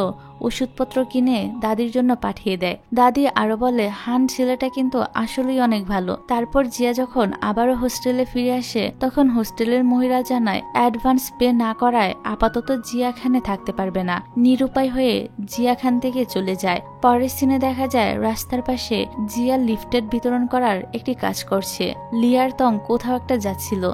ওষুধপত্র কিনে দাদির জন্য পাঠিয়ে দেয়। দাদি আরো বলে হান ছেলেটা কিন্তু আসলেই অনেক ভালো। তারপর জিয়া যখন আবারও হোস্টেলে ফিরে আসে তখন হোস্টেলের মহিলা জানায় অ্যাডভান্স পে না করায় আপাতত জিয়া খানে থাকতে পারবে না। নিরুপায় হয়ে জিয়া খান থেকে চলে যায়। পরের সিনে দেখা যায় রাস্তার পাশে জিয়া লিফটেড বিতরণ করার একটি কাজ করছে। লিয়ার তং কোথাও একটা যাচ্ছিল।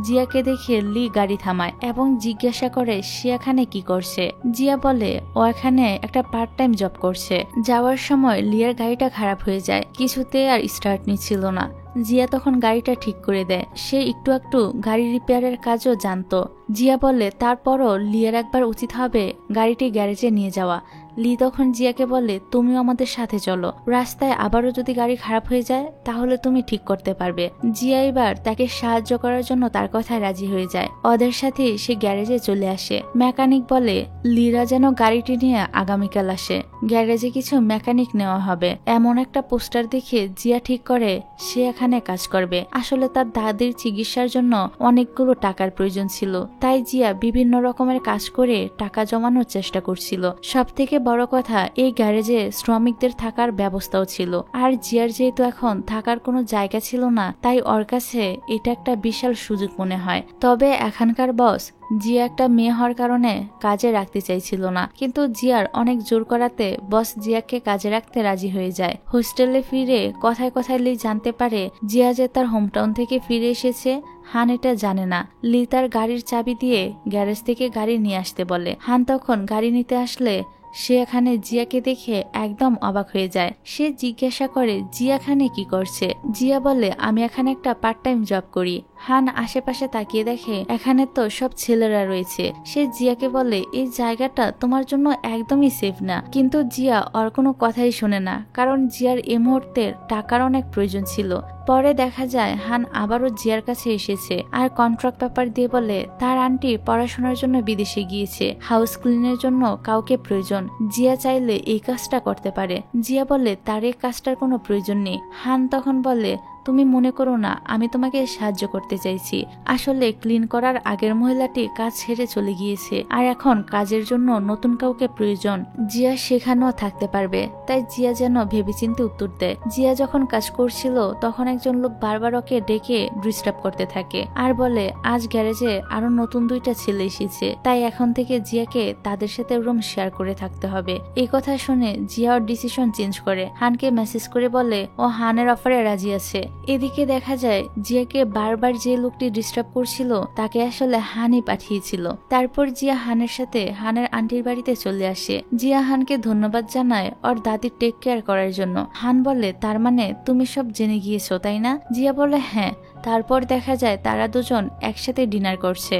জিয়াকে দেখে লি গাড়ি থামায় এবং জিজ্ঞাসা করে সে এখানে কি করছে। জিয়া বলে ও এখানে একটা পার্ট টাইম জব করছে। যাওয়ার সময় লিয়ার গাড়িটা খারাপ হয়ে যায়, কিছুতে আর স্টার্ট নিচ্ছিল না। জিয়া তখন গাড়িটা ঠিক করে দেয়। সে একটু একটু গাড়ি রিপেয়ারের কাজও জানতো। জিয়া বলে তারপরও লিয়ার একবার উচিত হবে গাড়িটি গ্যারেজে নিয়ে যাওয়া। লি তখন জিয়াকে বলে তুমিও আমাদের সাথে চলো, রাস্তায় আবারও যদি গাড়ি খারাপ হয়ে যায় তাহলে তুমি ঠিক করতে পারবে। জিয়া এবার তাকে সাহায্য করার জন্য তার কথায় রাজি হয়ে যায়। ওদের সাথে সে গ্যারেজে চলে আসে। মেকানিক বলে লিরা যেন গাড়িটি নিয়ে আগামীকাল আসে, গ্যারেজে কিছু মেকানিক নেওয়া হবে। এমন একটা পোস্টার দেখে জিয়া ঠিক করে সে এখানে কাজ করবে। আসলে তার দাদির চিকিৎসার জন্য অনেকগুলো টাকার প্রয়োজন ছিল, তাই জিয়া বিভিন্ন রকমের কাজ করে টাকা জমানোর চেষ্টা করছিল। সব থেকে বড় কথা এই গ্যারেজে শ্রমিকদের থাকার ব্যবস্থাও ছিল। আর জিয়ার যেহেতু এখন থাকার কোনো জায়গা ছিল না, তাই ওর কাছে এটা একটা বিশাল সুযোগ মনে হয়। তবে এখানকার বস জিয়া একটা মেয়ে হওয়ার কারণে কাজে রাখতে চাইছিল না, কিন্তু জিয়ার অনেক জোর করাতে বস জিয়াকে কাজে রাখতে রাজি হয়ে যায়। হোস্টেলে ফিরে কথায় কথায় লি জানতে পারে জিয়া যে তার হোমটাউন থেকে ফিরে এসেছে। হান এটা জানে না। লি তার গাড়ির চাবি দিয়ে গ্যারেজ থেকে গাড়ি নিয়ে আসতে বলে। হান তখন গাড়ি নিতে আসলে সে এখানে জিয়াকে দেখে একদম অবাক হয়ে যায়। সে জিজ্ঞাসা করে জিয়া এখানে কি করছে। জিয়া বলে আমি এখানে একটা পার্ট টাইম জব করি। হান আশেপাশে তাকিয়ে দেখে এখানে তো সব ছেলেরা রয়েছে। সে জিয়াকে বলে এই জায়গাটা তোমার জন্য একদমই সেফ না, কিন্তু জিয়া ওর কোনো কথাই শোনে না, কারণ জিয়ার এই মুহূর্তে টাকার অনেক প্রয়োজন ছিল। পরে দেখা যায় হান আবারও জিয়ার কাছে এসেছে আর কন্ট্রাক্ট পেপার দিয়ে বলে তার আন্টি পড়াশোনার জন্য বিদেশে গিয়েছে, হাউস ক্লিনের জন্য কাউকে প্রয়োজন, জিয়া চাইলে এই কাজটা করতে পারে। জিয়া বলে তার এই কাজটার কোনো প্রয়োজন নেই। হান তখন বলে তুমি মনে করো না আমি তোমাকে সাহায্য করতে চাইছি, আসলে ক্লিন করার আগের মহিলাটি কাজ ছেড়ে চলে গিয়েছে আর এখন কাজের জন্য নতুন কাউকে প্রয়োজন, জিয়া সেখানেও থাকতে পারবে। তাই জিয়া যেন ভেবেচিন্তে উত্তর দেয়। জিয়া যখন কাজ করছিল তখন একজন লোক বারবার ওকে ডেকে ডিস্টার্ব করতে থাকে আর বলে আজ গ্যারেজে আরো নতুন 2টা ছেলে এসেছে, তাই এখন থেকে জিয়াকে তাদের সাথে রুম শেয়ার করে থাকতে হবে। এই কথা শুনে জিয়া ওর ডিসিশন চেঞ্জ করে হানকে মেসেজ করে বলে ও হানের অফারে রাজি আছে। এদিকে দেখা যায় জিয়াকে বারবার যে লোকটি ডিস্টার্ব করছিল তাকে আসলে হানই পাঠিয়েছিল। তারপর জিয়া হানের সাথে হানের আন্টির বাড়িতে চলে আসে। জিয়া হানকে ধন্যবাদ জানায় ওর দাদির টেক কেয়ার করার জন্য। হান বলে তার মানে তুমি সব জেনে গিয়েছো তাই না? জিয়া বলে হ্যাঁ। তারপর দেখা যায় তারা দুজন একসাথে ডিনার করছে।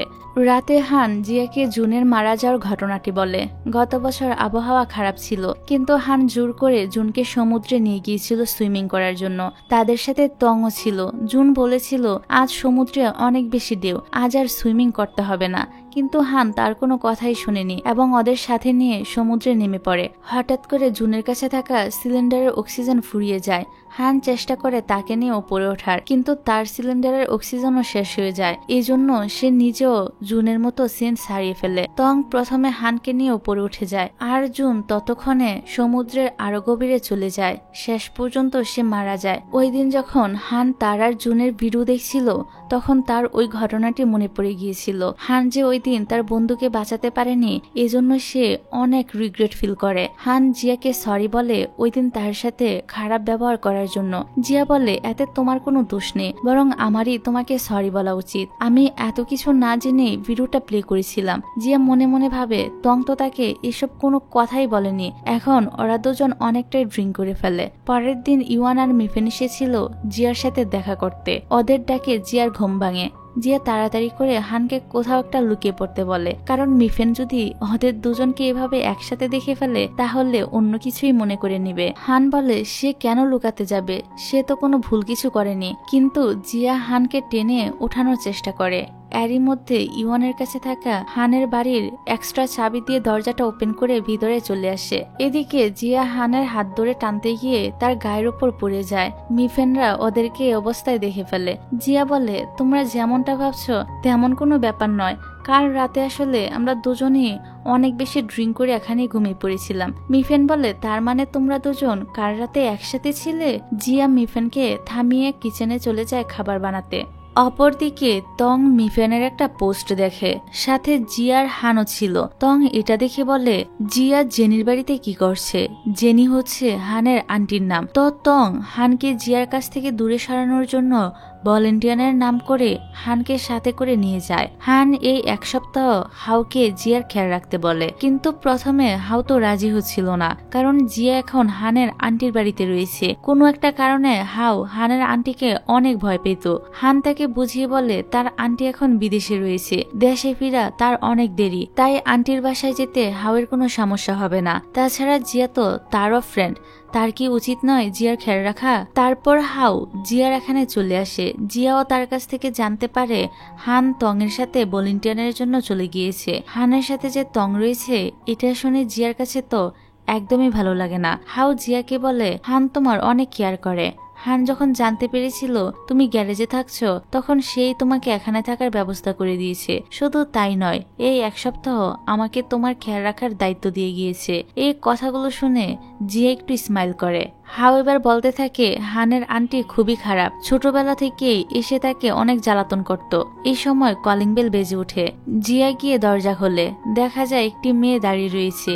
রাতে হান জিয়াকে জুনের মারা যাওয়ার ঘটনাটি বলে। গত বছর আবহাওয়া খারাপ ছিল, কিন্তু হান জোর করে জুনকে সমুদ্রে নিয়ে গিয়েছিল সুইমিং করার জন্য। তাদের সাথে তংও ছিল। জুন বলেছিল আজ সমুদ্রে অনেক বেশি ঢেউ, আজ আর সুইমিং করতে হবে না, কিন্তু হান তার কোনো কথাই শুনেনি এবং ওদের সাথে নিয়ে সমুদ্রে নেমে পড়ে। হঠাৎ করে জুনের কাছে থাকা সিলিন্ডারের অক্সিজেন ফুরিয়ে যায়। হান চেষ্টা করে তাকে নিয়ে উপরে ওঠার, কিন্তু তার সিলিন্ডারের অক্সিজেনও শেষ হয়ে যায়। এই জন্য সে নিজেও জুনের মতো সেন্স হারিয়ে ফেলে। তং প্রথমে হানকে নিয়ে উপরে উঠে যায় আর জুন ততক্ষণে সমুদ্রের আরো গভীরে চলে যায়। শেষ পর্যন্ত সে মারা যায়। ওই দিন যখন হান তার আর জুনের ভিডিও দেখছিল তখন তার ওই ঘটনাটি মনে পড়ে গিয়েছিল। হান যে ওই দিন তার বন্ধুকে বাঁচাতে পারেনি, এজন্য সে অনেক রিগ্রেট ফিল করে। হান জিয়াকে সরি বলে ওই দিন তার সাথে খারাপ ব্যবহার করার জন্য। জিয়া বলে এতে তোমার কোনো দোষ নেই, বরং আমারই তোমাকে সরি বলা উচিত, আমি এত কিছু না জেনে ভিডিওটা প্লে করেছিলাম। জিয়া মনে মনে ভাবে তং তো তাকে এসব কোনো কথাই বলেনি। এখন ওরা দুজন অনেকটাই ড্রিঙ্ক করে ফেলে। পরের দিন ইওয়ান আর মিফেন এসেছিল জিয়ার সাথে দেখা করতে। ওদের ডাকে জিয়ার ঘুম ভাঙে। জিয়া তাড়াতাড়ি করে হানকে কোথাও একটা লুকিয়ে পড়তে বলে, কারণ মিফেন যদি ওদের দুজনকে এভাবে একসাথে দেখে ফেলে তাহলে অন্য কিছুই মনে করে নিবে। হান বলে সে কেন লুকাতে যাবে, সে তো কোনো ভুল কিছু করেনি, কিন্তু জিয়া হানকে টেনে ওঠানোর চেষ্টা করে। এরই মধ্যে ইওয়ানের কাছে থাকা হানের বাড়ির এক্সট্রা চাবি দিয়ে দরজাটা ওপেন করে ভিতরে চলে আসে। এদিকে জিয়া হানের হাত ধরে টানতে গিয়ে তার গায়ের উপর পড়ে যায়। মিফেনরা ওদেরকে এই অবস্থায় দেখে ফেলে। জিয়া বলে তোমরা যেমনটা ভাবছো তেমন কোনো ব্যাপার নয়, কাল রাতে আসলে আমরা দুজনই অনেক বেশি ড্রিঙ্ক করে এখানেই ঘুমিয়ে পড়েছিলাম। মিফেন বলে তার মানে তোমরা দুজন কাল রাতে একসাথে ছিলে? জিয়া মিফেনকে থামিয়ে কিচেনে চলে যায় খাবার বানাতে। অপরদিকে তং মিফেনের একটা পোস্ট দেখে, সাথে জিয়ার হানও ছিল। তং এটা দেখে বলে জিয়া জেনির বাড়িতে কি করছে? জেনি হচ্ছে হানের আন্টির নাম। তো তং হানকে জিয়ার কাছ থেকে দূরে সরানোর জন্য ভলেন্টিয়ারের নাম করে হানকে সাথে করে নিয়ে যায়। হান এই 1 সপ্তাহ হাউকে জিয়ার খেয়াল রাখতে বলে, কিন্তু প্রথমে হাউ তো রাজি হচ্ছিল না, কারণ জিয়া এখন হানের আন্টির বাড়িতে রয়েছে। কোনো একটা কারণে হাউ হানের আন্টিকে অনেক ভয় পেত। হান তাকে বুঝিয়ে বলে তার আন্টি এখন বিদেশে রয়েছে, দেশে ফিরা তার অনেক দেরি, তাই আন্টির বাসায় যেতে হাউয়ের কোনো সমস্যা হবে না। তাছাড়া জিয়া তো তারও ফ্রেন্ড, তার কি উচিত নয় জিয়ার খেয়াল রাখা? তারপর হাউ জিয়ার এখানে চলে আসে। জিয়াও তার কাছ থেকে জানতে পারে হান তং এর সাথে ভলেন্টিয়ারের জন্য চলে গিয়েছে। হানের সাথে যে তং রয়েছে এটা শুনে জিয়ার কাছে তো একদমই ভালো লাগে না। হাউ জিয়াকে বলে হান তোমার অনেক কেয়ার করে। হান যখন জানতে পেরেছিল তুমি গ্যারেজে থাকছো তখন সেই তোমাকে এখানে থাকার ব্যবস্থা করে দিয়েছে। শুধু তাই নয়, এই 1 সপ্তাহ আমাকে তোমার খেয়াল রাখার দায়িত্ব দিয়ে গিয়েছে। এই কথাগুলো শুনে জিয়া একটু স্মাইল করে। হাউ এবার বলতে থাকে হানের আন্টি খুবই খারাপ, ছোটবেলা থেকেই এসে তাকে অনেক জ্বালাতন করত। এই সময় কলিং বেল বেজে ওঠে। জিয়া গিয়ে দরজা খোলে, দেখা যায় একটি মেয়ে দাঁড়িয়ে রয়েছে।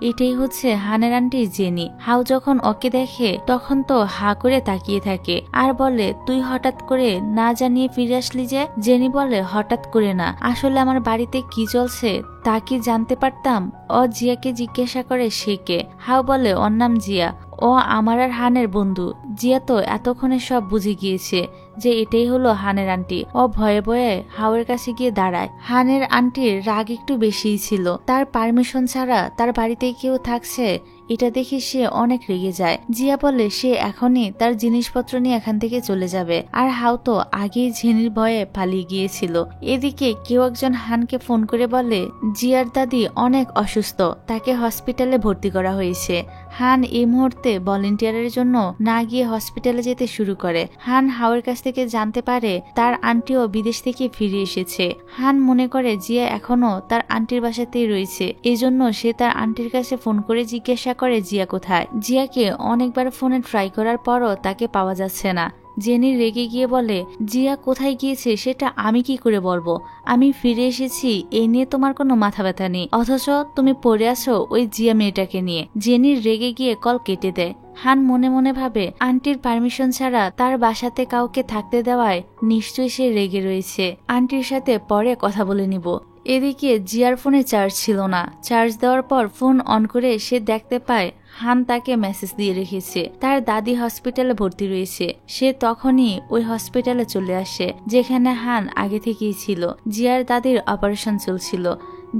এটাই হচ্ছে হানের আন্টি জেনি। হাউ যখন ওকে দেখে তখন তো হা করে তাকিয়ে থাকে আর বলে তুই হঠাৎ করে না জানিয়ে ফিরে আসলি যে? জেনি বলে হঠাৎ করে না, আসলে আমার বাড়িতে কি চলছে তা কি জানতে পারতাম। ও জিয়াকে জিজ্ঞাসা করে সে কে। হাউ বলে ওর নাম জিয়া, ও আমার আর হানের বন্ধু। জিয়া তো এতক্ষণে সব বুঝে গিয়েছে। যে এটাই হলো হানের আন্টি। ও ভয়ে ভয়ে হাওয়ের কাছে গিয়ে দাঁড়ায়। হানের আন্টির রাগ একটু বেশিই ছিল। তার পারমিশন ছাড়া তার বাড়িতে কেউ থাকছে এটা দেখে সে অনেক রেগে যায়। জিয়া বলে সে এখনই তার জিনিসপত্র নিয়ে এখান থেকে চলে যাবে। আর হাও তো আগেই ঝিনির ভয়ে পালিয়ে গিয়েছিল। এদিকে কেউ একজন হানকে ফোন করে বলে জিয়ার দাদি অনেক অসুস্থ, তাকে হসপিটালে ভর্তি করা হয়েছে। হান এই মুহূর্তে ভলেন্টিয়ারের জন্য না গিয়ে হসপিটালে যেতে শুরু করে। হান হাওয়ের কাছ থেকে জানতে পারে তার আন্টিও বিদেশ থেকে ফিরে এসেছে। হান মনে করে জিয়া এখনো তার আন্টির বাসাতেই রয়েছে, এজন্য সে তার আন্টির কাছে ফোন করে জিজ্ঞাসা করে জিয়া কোথায়। জিয়াকে অনেকবার ফোনে ট্রাই করার পরও তাকে পাওয়া যাচ্ছে না। জেনি রেগে গিয়ে বলে জিয়া কোথায় গিয়েছে সেটা আমি কি করে বলবো? আমি ফিরে এসেছি, এই নিয়ে তোমার কোনো মাথা ব্যথা নেই, অথচ তুমি পড়ে আছো ওই জিয়া মেয়েটাকে নিয়ে। জেনি রেগে গিয়ে কল কেটে দেয়। হান মনে মনে ভাবে আন্টির পারমিশন ছাড়া তার বাসাতে কাউকে থাকতে দেওয়ায় নিশ্চয়ই সে রেগে রয়েছে। আন্টির সাথে পরে কথা বলে নিব। এদিকে জিয়ার ফোনে চার্জ ছিল না। চার্জ দেওয়ার পর ফোন অন করে সে দেখতে পায় হান তাকে মেসেজ দিয়ে রেখেছে তার দাদি হসপিটালে ভর্তি রয়েছে। সে তখনই ওই হসপিটালে চলে আসে যেখানে হান আগে থেকেই ছিল। জিয়ার দাদির অপারেশন চলছিল।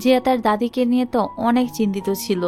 জিয়া তার দাদিকে নিয়ে তো অনেক চিন্তিত ছিল।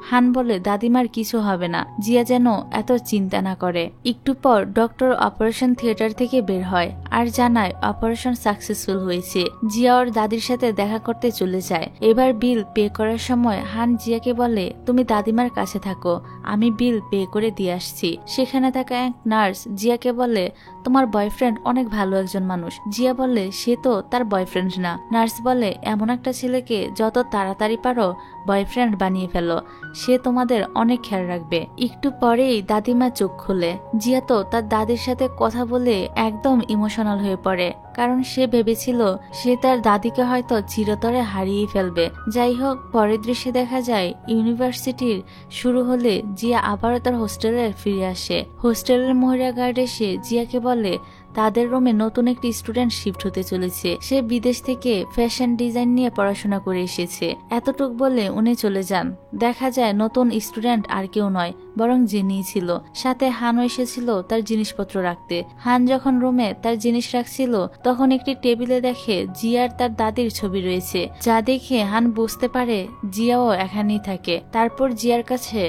হান বলে দাদিমার কিছু হবে না, জিয়া যেন এত চিন্তা না করে। একটু পর ডক্টর অপারেশন থিয়েটার থেকে বের হয় আর জানায় অপারেশন সাকসেসফুল হয়েছে। জিয়া ওর দাদির সাথে দেখা করতে চলে যায়। এবার বিল পে করার সময় হান জিয়াকে বলে তুমি দাদিমার কাছে থাকো, আমি বিল পে করে দিয়ে আসছি। সেখানে থাকা এক নার্স জিয়াকে বলে তোমার বয়ফ্রেন্ড অনেক ভালো একজন মানুষ। জিয়া বলে সে তো তার বয়ফ্রেন্ড না। নার্স বলে এমন একটা ছেলেকে যত তাড়াতাড়ি পারো বয়ফ্রেন্ড বানিয়ে ফেলো, সে তোমাদের অনেক খেয়াল রাখবে। একটু পরেই দাদিমা চোখ খুলে। জিয়া তো তার দাদির সাথে কথা বলে একদম ইমোশনাল হয়ে পড়ে, কারণ সে ভেবেছিল সে তার দাদিকে হয়তো চিরতরে হারিয়ে ফেলবে। যাই হোক, পরের দৃশ্যে দেখা যায় ইউনিভার্সিটির শুরু হলে জিয়া আবারও তার হোস্টেলে ফিরে আসে। হোস্টেলের মহিলা গার্ড এসে জিয়াকে বলে তাদের রুমে নতুন একটি স্টুডেন্ট শিফট হতে চলেছে। সে বিদেশ থেকে ফ্যাশন ডিজাইন নিয়ে পড়াশোনা করে এসেছে। এতটুক বলে উনি চলে যান। দেখা যায় নতুন স্টুডেন্ট আর কেউ নয়, বরং জেনি ছিল। সাথে হানও এসেছিল তার জিনিসপত্র রাখতে। হান যখন রুমে তার জিনিস রাখছিল তখন একটি টেবিলে দেখে জিয়ার তার দাদির ছবি রয়েছে, যা দেখে হান বুঝতে পারে জিয়াও এখানেই থাকে। তারপর জিয়ার কাছে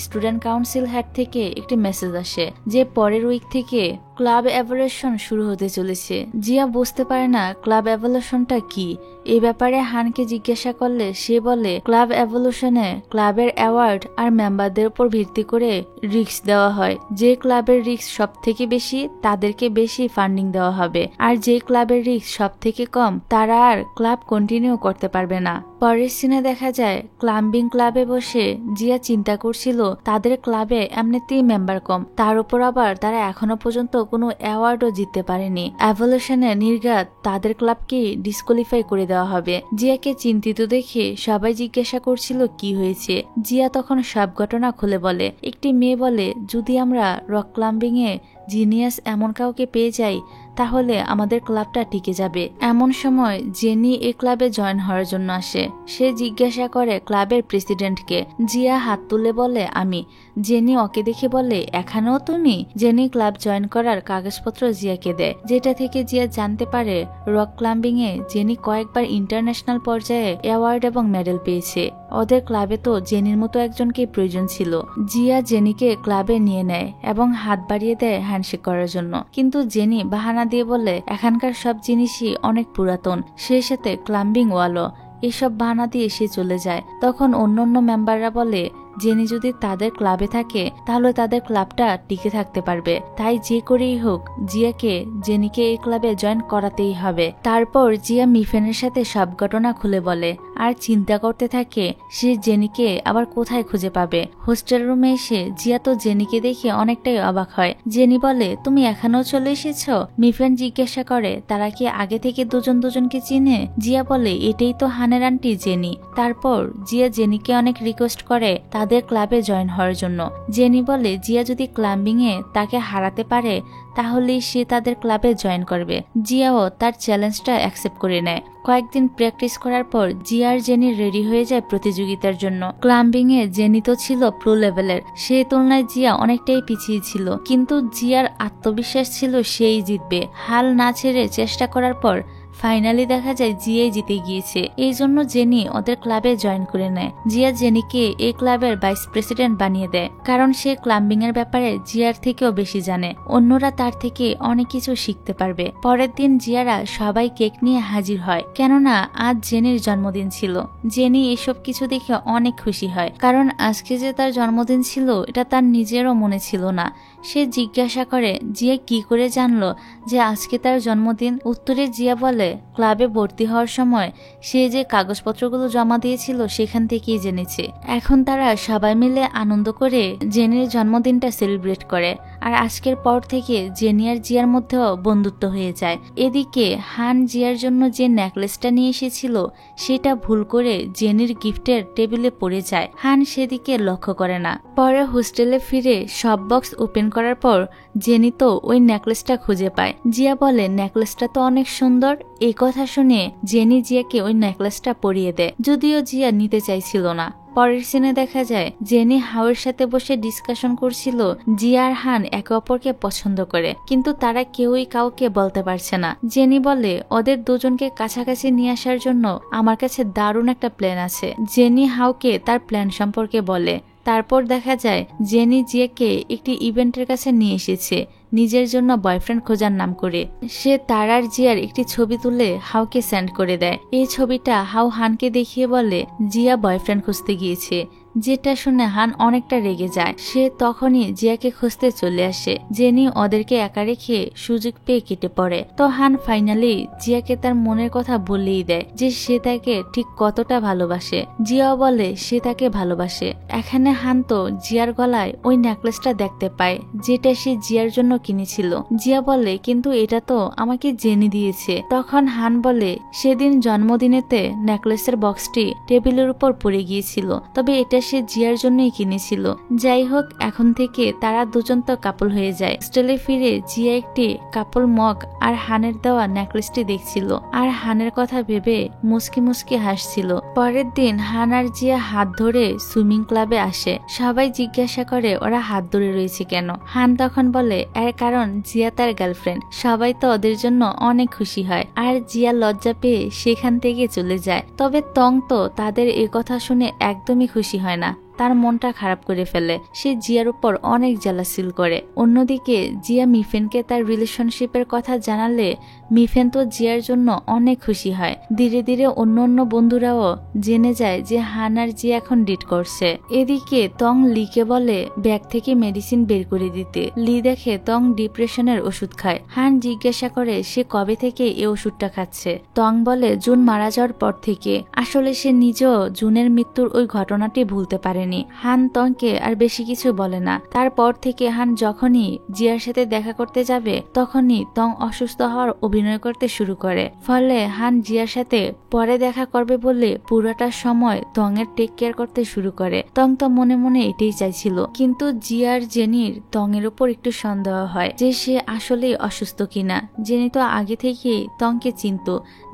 স্টুডেন্ট কাউন্সিল হেড থেকে একটি মেসেজ আসে যে পরের উইক থেকে ক্লাব এভলিউশন শুরু হতে চলেছে। জিয়া বুঝতে পারে না ক্লাব এভলিউশনটা কি। এই ব্যাপারে হানকে জিজ্ঞাসা করলে সে বলে ক্লাব এভলিউশনে ক্লাবের অ্যাওয়ার্ড আর মেম্বারদের উপর ভিত্তি করে রিস্ক দেওয়া হয়। যে ক্লাবের রিস্ক সব থেকে বেশি তাদেরকে বেশি ফান্ডিং দেওয়া হবে, আর যে ক্লাবের রিস্ক সব থেকে কম তারা আর ক্লাব কন্টিনিউ করতে পারবে না। পরের সিনে দেখা যায় ক্লাম্বিং ক্লাবে বসে জিয়া চিন্তা করছিল তাদের ক্লাবে এমনিতেই মেম্বার কম, তার উপর আবার তারা এখনো পর্যন্ত কোনো অ্যাওয়ার্ডও জিততে পারেনি। এভলিউশনে নির্ঘাত তাদের ক্লাবকে ডিসকোয়ালিফাই করে দেওয়া হবে। জিয়াকে চিন্তিত দেখে সবাই জিজ্ঞাসা করছিল কি হয়েছে। জিয়া তখন সব ঘটনা খুলে বলে। একটি মেয়ে বলে যদি আমরা রক ক্লাম্বিং এ জিনিয়াস এমন কাউকে পেয়ে যাই তাহলে আমাদের ক্লাবটা টিকে যাবে। এমন সময় জেনি এই ক্লাবে জয়েন হওয়ার জন্য আসে। সে জিজ্ঞাসা করে ক্লাবের প্রেসিডেন্টকে। জিয়া হাত তুলে বলে আমি। জেনি ওকে দেখে বলে এখানেও তুমি? জেনি ক্লাব জয়েন করার কাগজপত্র জিয়াকে দেয়, যেটা থেকে জিয়া জানতে পারে রক ক্লাম্বিং এ জেনি কয়েকবার ইন্টারন্যাশনাল পর্যায়ে অ্যাওয়ার্ড এবং মেডেল পেয়েছে। ওদের ক্লাবে তো জেনির মতো একজনকে প্রয়োজন ছিল। জিয়া জেনিকে ক্লাবে নিয়ে নেয় এবং হাত বাড়িয়ে দেয় হ্যান্ডশেক করার জন্য, কিন্তু জেনি বাহানা দিয়ে বলে এখানকার সব জিনিসই অনেক পুরাতন, সেই সাথে ক্লাম্বিং ওয়ালও। এসব বাহানা দিয়ে সে চলে যায়। তখন অন্যান্য মেম্বাররা বলে জেনি যদি তাদের ক্লাবে থাকে তাহলে তাদের ক্লাবটা টিকে থাকতে পারবে, তাই যে করেই হোক জিয়াকে জেনিকে এই ক্লাবে জয়েন করাতেই হবে। তারপর জিয়া মিফেনের সাথে সব ঘটনা খুলে বলে আর চিন্তা করতে থাকে সে জেনিকে আবার কোথায় খুঁজে পাবে। হোস্টেল রুমে এসে জিয়া তো জেনিকে দেখে অনেকটাই অবাক হয়। জেনি বলে তুমি এখনো চলে এসেছ? মিফেন জিজ্ঞাসা করে তারা কি আগে থেকে দুজন দুজনকে চিনে? জিয়া বলে এটাই তো হানের আন্টি জেনি। তারপর জিয়া জেনিকে অনেক রিকোয়েস্ট করে তাদের ক্লাবে জয়েন হওয়ার জন্য। জেনি বলে জিয়া যদি ক্লাম্বিং এ তাকে হারাতে পারে তাহলেই সে তাদের ক্লাবে জয়েন করবে। জিয়াও তার চ্যালেঞ্জটা অ্যাকসেপ্ট করে নেয়। কয়েকদিন প্র্যাকটিস করার পর জিয়া আর জেনি রেডি হয়ে যায় প্রতিযোগিতার জন্য। ক্লাম্বিং এ জেনি তো ছিল প্রো লেভেলের, সেই তুলনায় জিয়া অনেকটাই পিছিয়ে ছিল, কিন্তু জিয়ার আত্মবিশ্বাস ছিল সেই জিতবে। হাল না ছেড়ে চেষ্টা করার পর ফাইনালি দেখা যায় জিয়াই জিতে গিয়েছে। এই জন্য জেনি ওদের ক্লাবে জয়েন করে নেয়। জিয়া জেনিকে এই ক্লাবের ভাইস প্রেসিডেন্ট বানিয়ে দেয়, কারণ সে ক্লাম্বিং এর ব্যাপারে জিয়ার থেকেও বেশি জানে। অন্যরা তার থেকে অনেক কিছু শিখতে পারবে। পরের দিন জিয়ারা সবাই কেক নিয়ে হাজির হয়, কেননা আজ জেনির জন্মদিন ছিল। জেনি এসব কিছু দেখে অনেক খুশি হয়, কারণ আজকে যে তার জন্মদিন ছিল এটা তার নিজেরও মনে ছিল না। সে জিজ্ঞাসা করে জিয়া কি করে জানলো যে আজকে তার জন্মদিন। উত্তরে জিয়া বলে ক্লাবে ভর্তি হওয়ার সময় সে যে কাগজপত্রগুলো জমা দিয়েছিল সেখান থেকেই জেনেছে। এখন তারা সবাই মিলে আনন্দ করে জেনির জন্মদিনটা সেলিব্রেট করে, আর আজকের পর থেকে জেনি আর জিয়ার মধ্যেও বন্ধুত্ব হয়ে যায়। এদিকে হান জিয়ার জন্য যে নেকলেসটা নিয়ে এসেছিল সেটা ভুল করে জেনির গিফটের টেবিলে পড়ে যায়। হান সেদিকে লক্ষ্য করে না। পরে হোস্টেলে ফিরে সব বক্স ওপেন করার পর জেনি তো ওই নেকলেসটা খুঁজে পায়। জিয়া বলে নেকলেসটা তো অনেক সুন্দর। এই কথা শুনে জেনি জিয়াকে ওই নেকলেসটা পরিয়ে দেয়, যদিও জিয়া নিতে চাইছিল না। পরের সিনে দেখা যায় জেনি হাওয়ের সাথে বসে ডিসকাশন করছিল জিয়া আর হান একে অপরকে পছন্দ করে, কিন্তু তারা কেউই কাউকে বলতে পারছে না। জেনি বলে ওদের দুজনকে কাছাকাছি নিয়ে আসার জন্য আমার কাছে দারুণ একটা প্ল্যান আছে। জেনি হাওকে তার প্ল্যান সম্পর্কে বলে। তারপর দেখা যায় জেনি জিয়াকে একটি ইভেন্টের কাছে নিয়ে এসেছে নিজের জন্য বয়ফ্রেন্ড খোঁজার নাম করে। সে তার আর জিয়ার একটি ছবি তুলে হাওকে সেন্ড করে দেয়। এই ছবিটা হাও হানকে দেখিয়ে বলে জিয়া বয়ফ্রেন্ড খুঁজতে গিয়েছে, যেটা শুনে হান অনেকটা রেগে যায়। সে তখনই জিয়াকে খুঁজতে চলে আসে। জেনি ওদেরকে একা রেখে সুযোগ পেয়ে কেটে পড়ে। তো হান ফাইনালি জিয়াকে তার মনের কথা বলেই দেয় যে সে তাকে ঠিক কতটা ভালোবাসে। জিয়াও বলে সে তাকে ভালোবাসে। এখানে হান তো জিয়ার গলায় ওই নেকলেসটা দেখতে পায় যেটা সে জিয়ার জন্য কিনেছিল। জিয়া বলে কিন্তু এটা তো আমাকে জেনি দিয়েছে। তখন হান বলে সেদিন জন্মদিনেতে নেকলেসের বক্সটি টেবিলের উপর পড়ে গিয়েছিল, তবে এটা সে জিয়ার জন্যই কিনেছিল। যাই হোক, এখন থেকে তারা দুজন তো কাপল হয়ে যায়। হোস্টেলে ফিরে জিয়া একটি কাপল মগ আর হানের দেওয়া নেকলেসটি দেখছিল, আর হানের কথা ভেবে মুস্কি মুস্কি হাসছিল। পরের দিন হান আর জিয়া হাত ধরে সুইমিং ক্লাবে আসে। সবাই জিজ্ঞাসা করে ওরা হাত ধরে রয়েছে কেন। হান তখন বলে এর কারণ জিয়া তার গার্লফ্রেন্ড। সবাই তো ওদের জন্য অনেক খুশি হয়, আর জিয়া লজ্জা পেয়ে সেখান থেকে চলে যায়। তবে তং তো তাদের এ কথা শুনে একদমই খুশি হয় না, তার মনটা খারাপ করে ফেলে। সে জিয়ার উপর অনেক জেলাস ফিল করে। অন্যদিকে জিয়া মিফেনকে তার রিলেশনশিপের কথা জানালে মিফেন তো জিয়ার জন্য অনেক খুশি হয়। ধীরে ধীরে অন্য অন্য বন্ধুরাও জেনে যায় যে হান আর জিয়া এখন ডেট করছে। এদিকে তং লিকে বলে ব্যাগ থেকে মেডিসিন বের করে দিতে। লি দেখে তং ডিপ্রেশনের ওষুধ খায়। হান জিজ্ঞাসা করে সে কবে থেকে এই ওষুধটা খাচ্ছে। তং বলে জুন মারা যাওয়ার পর থেকে। আসলে সে নিজেও জুনের মৃত্যুর ওই ঘটনাটি ভুলতে পারেনি। হান তংকে আর বেশি কিছু বলে না। তারপর থেকে হান যখনই জিয়ার সাথে দেখা করতে যাবে তখনই তং অসুস্থ হওয়ার অভিনয় করতে শুরু করে। ফলে হান জিয়ার সাথে পরে দেখা করবে বলে পুরোটা সময় তং এর টেক কেয়ার করতে শুরু করে। তং তো মনে মনে এটাই চাইছিল, কিন্তু জিয়ার জেনির তং এর উপর একটু সন্দেহ হয় যে সে আসলেই অসুস্থ কিনা। জেনি তো আগে থেকেই তংকে চিনত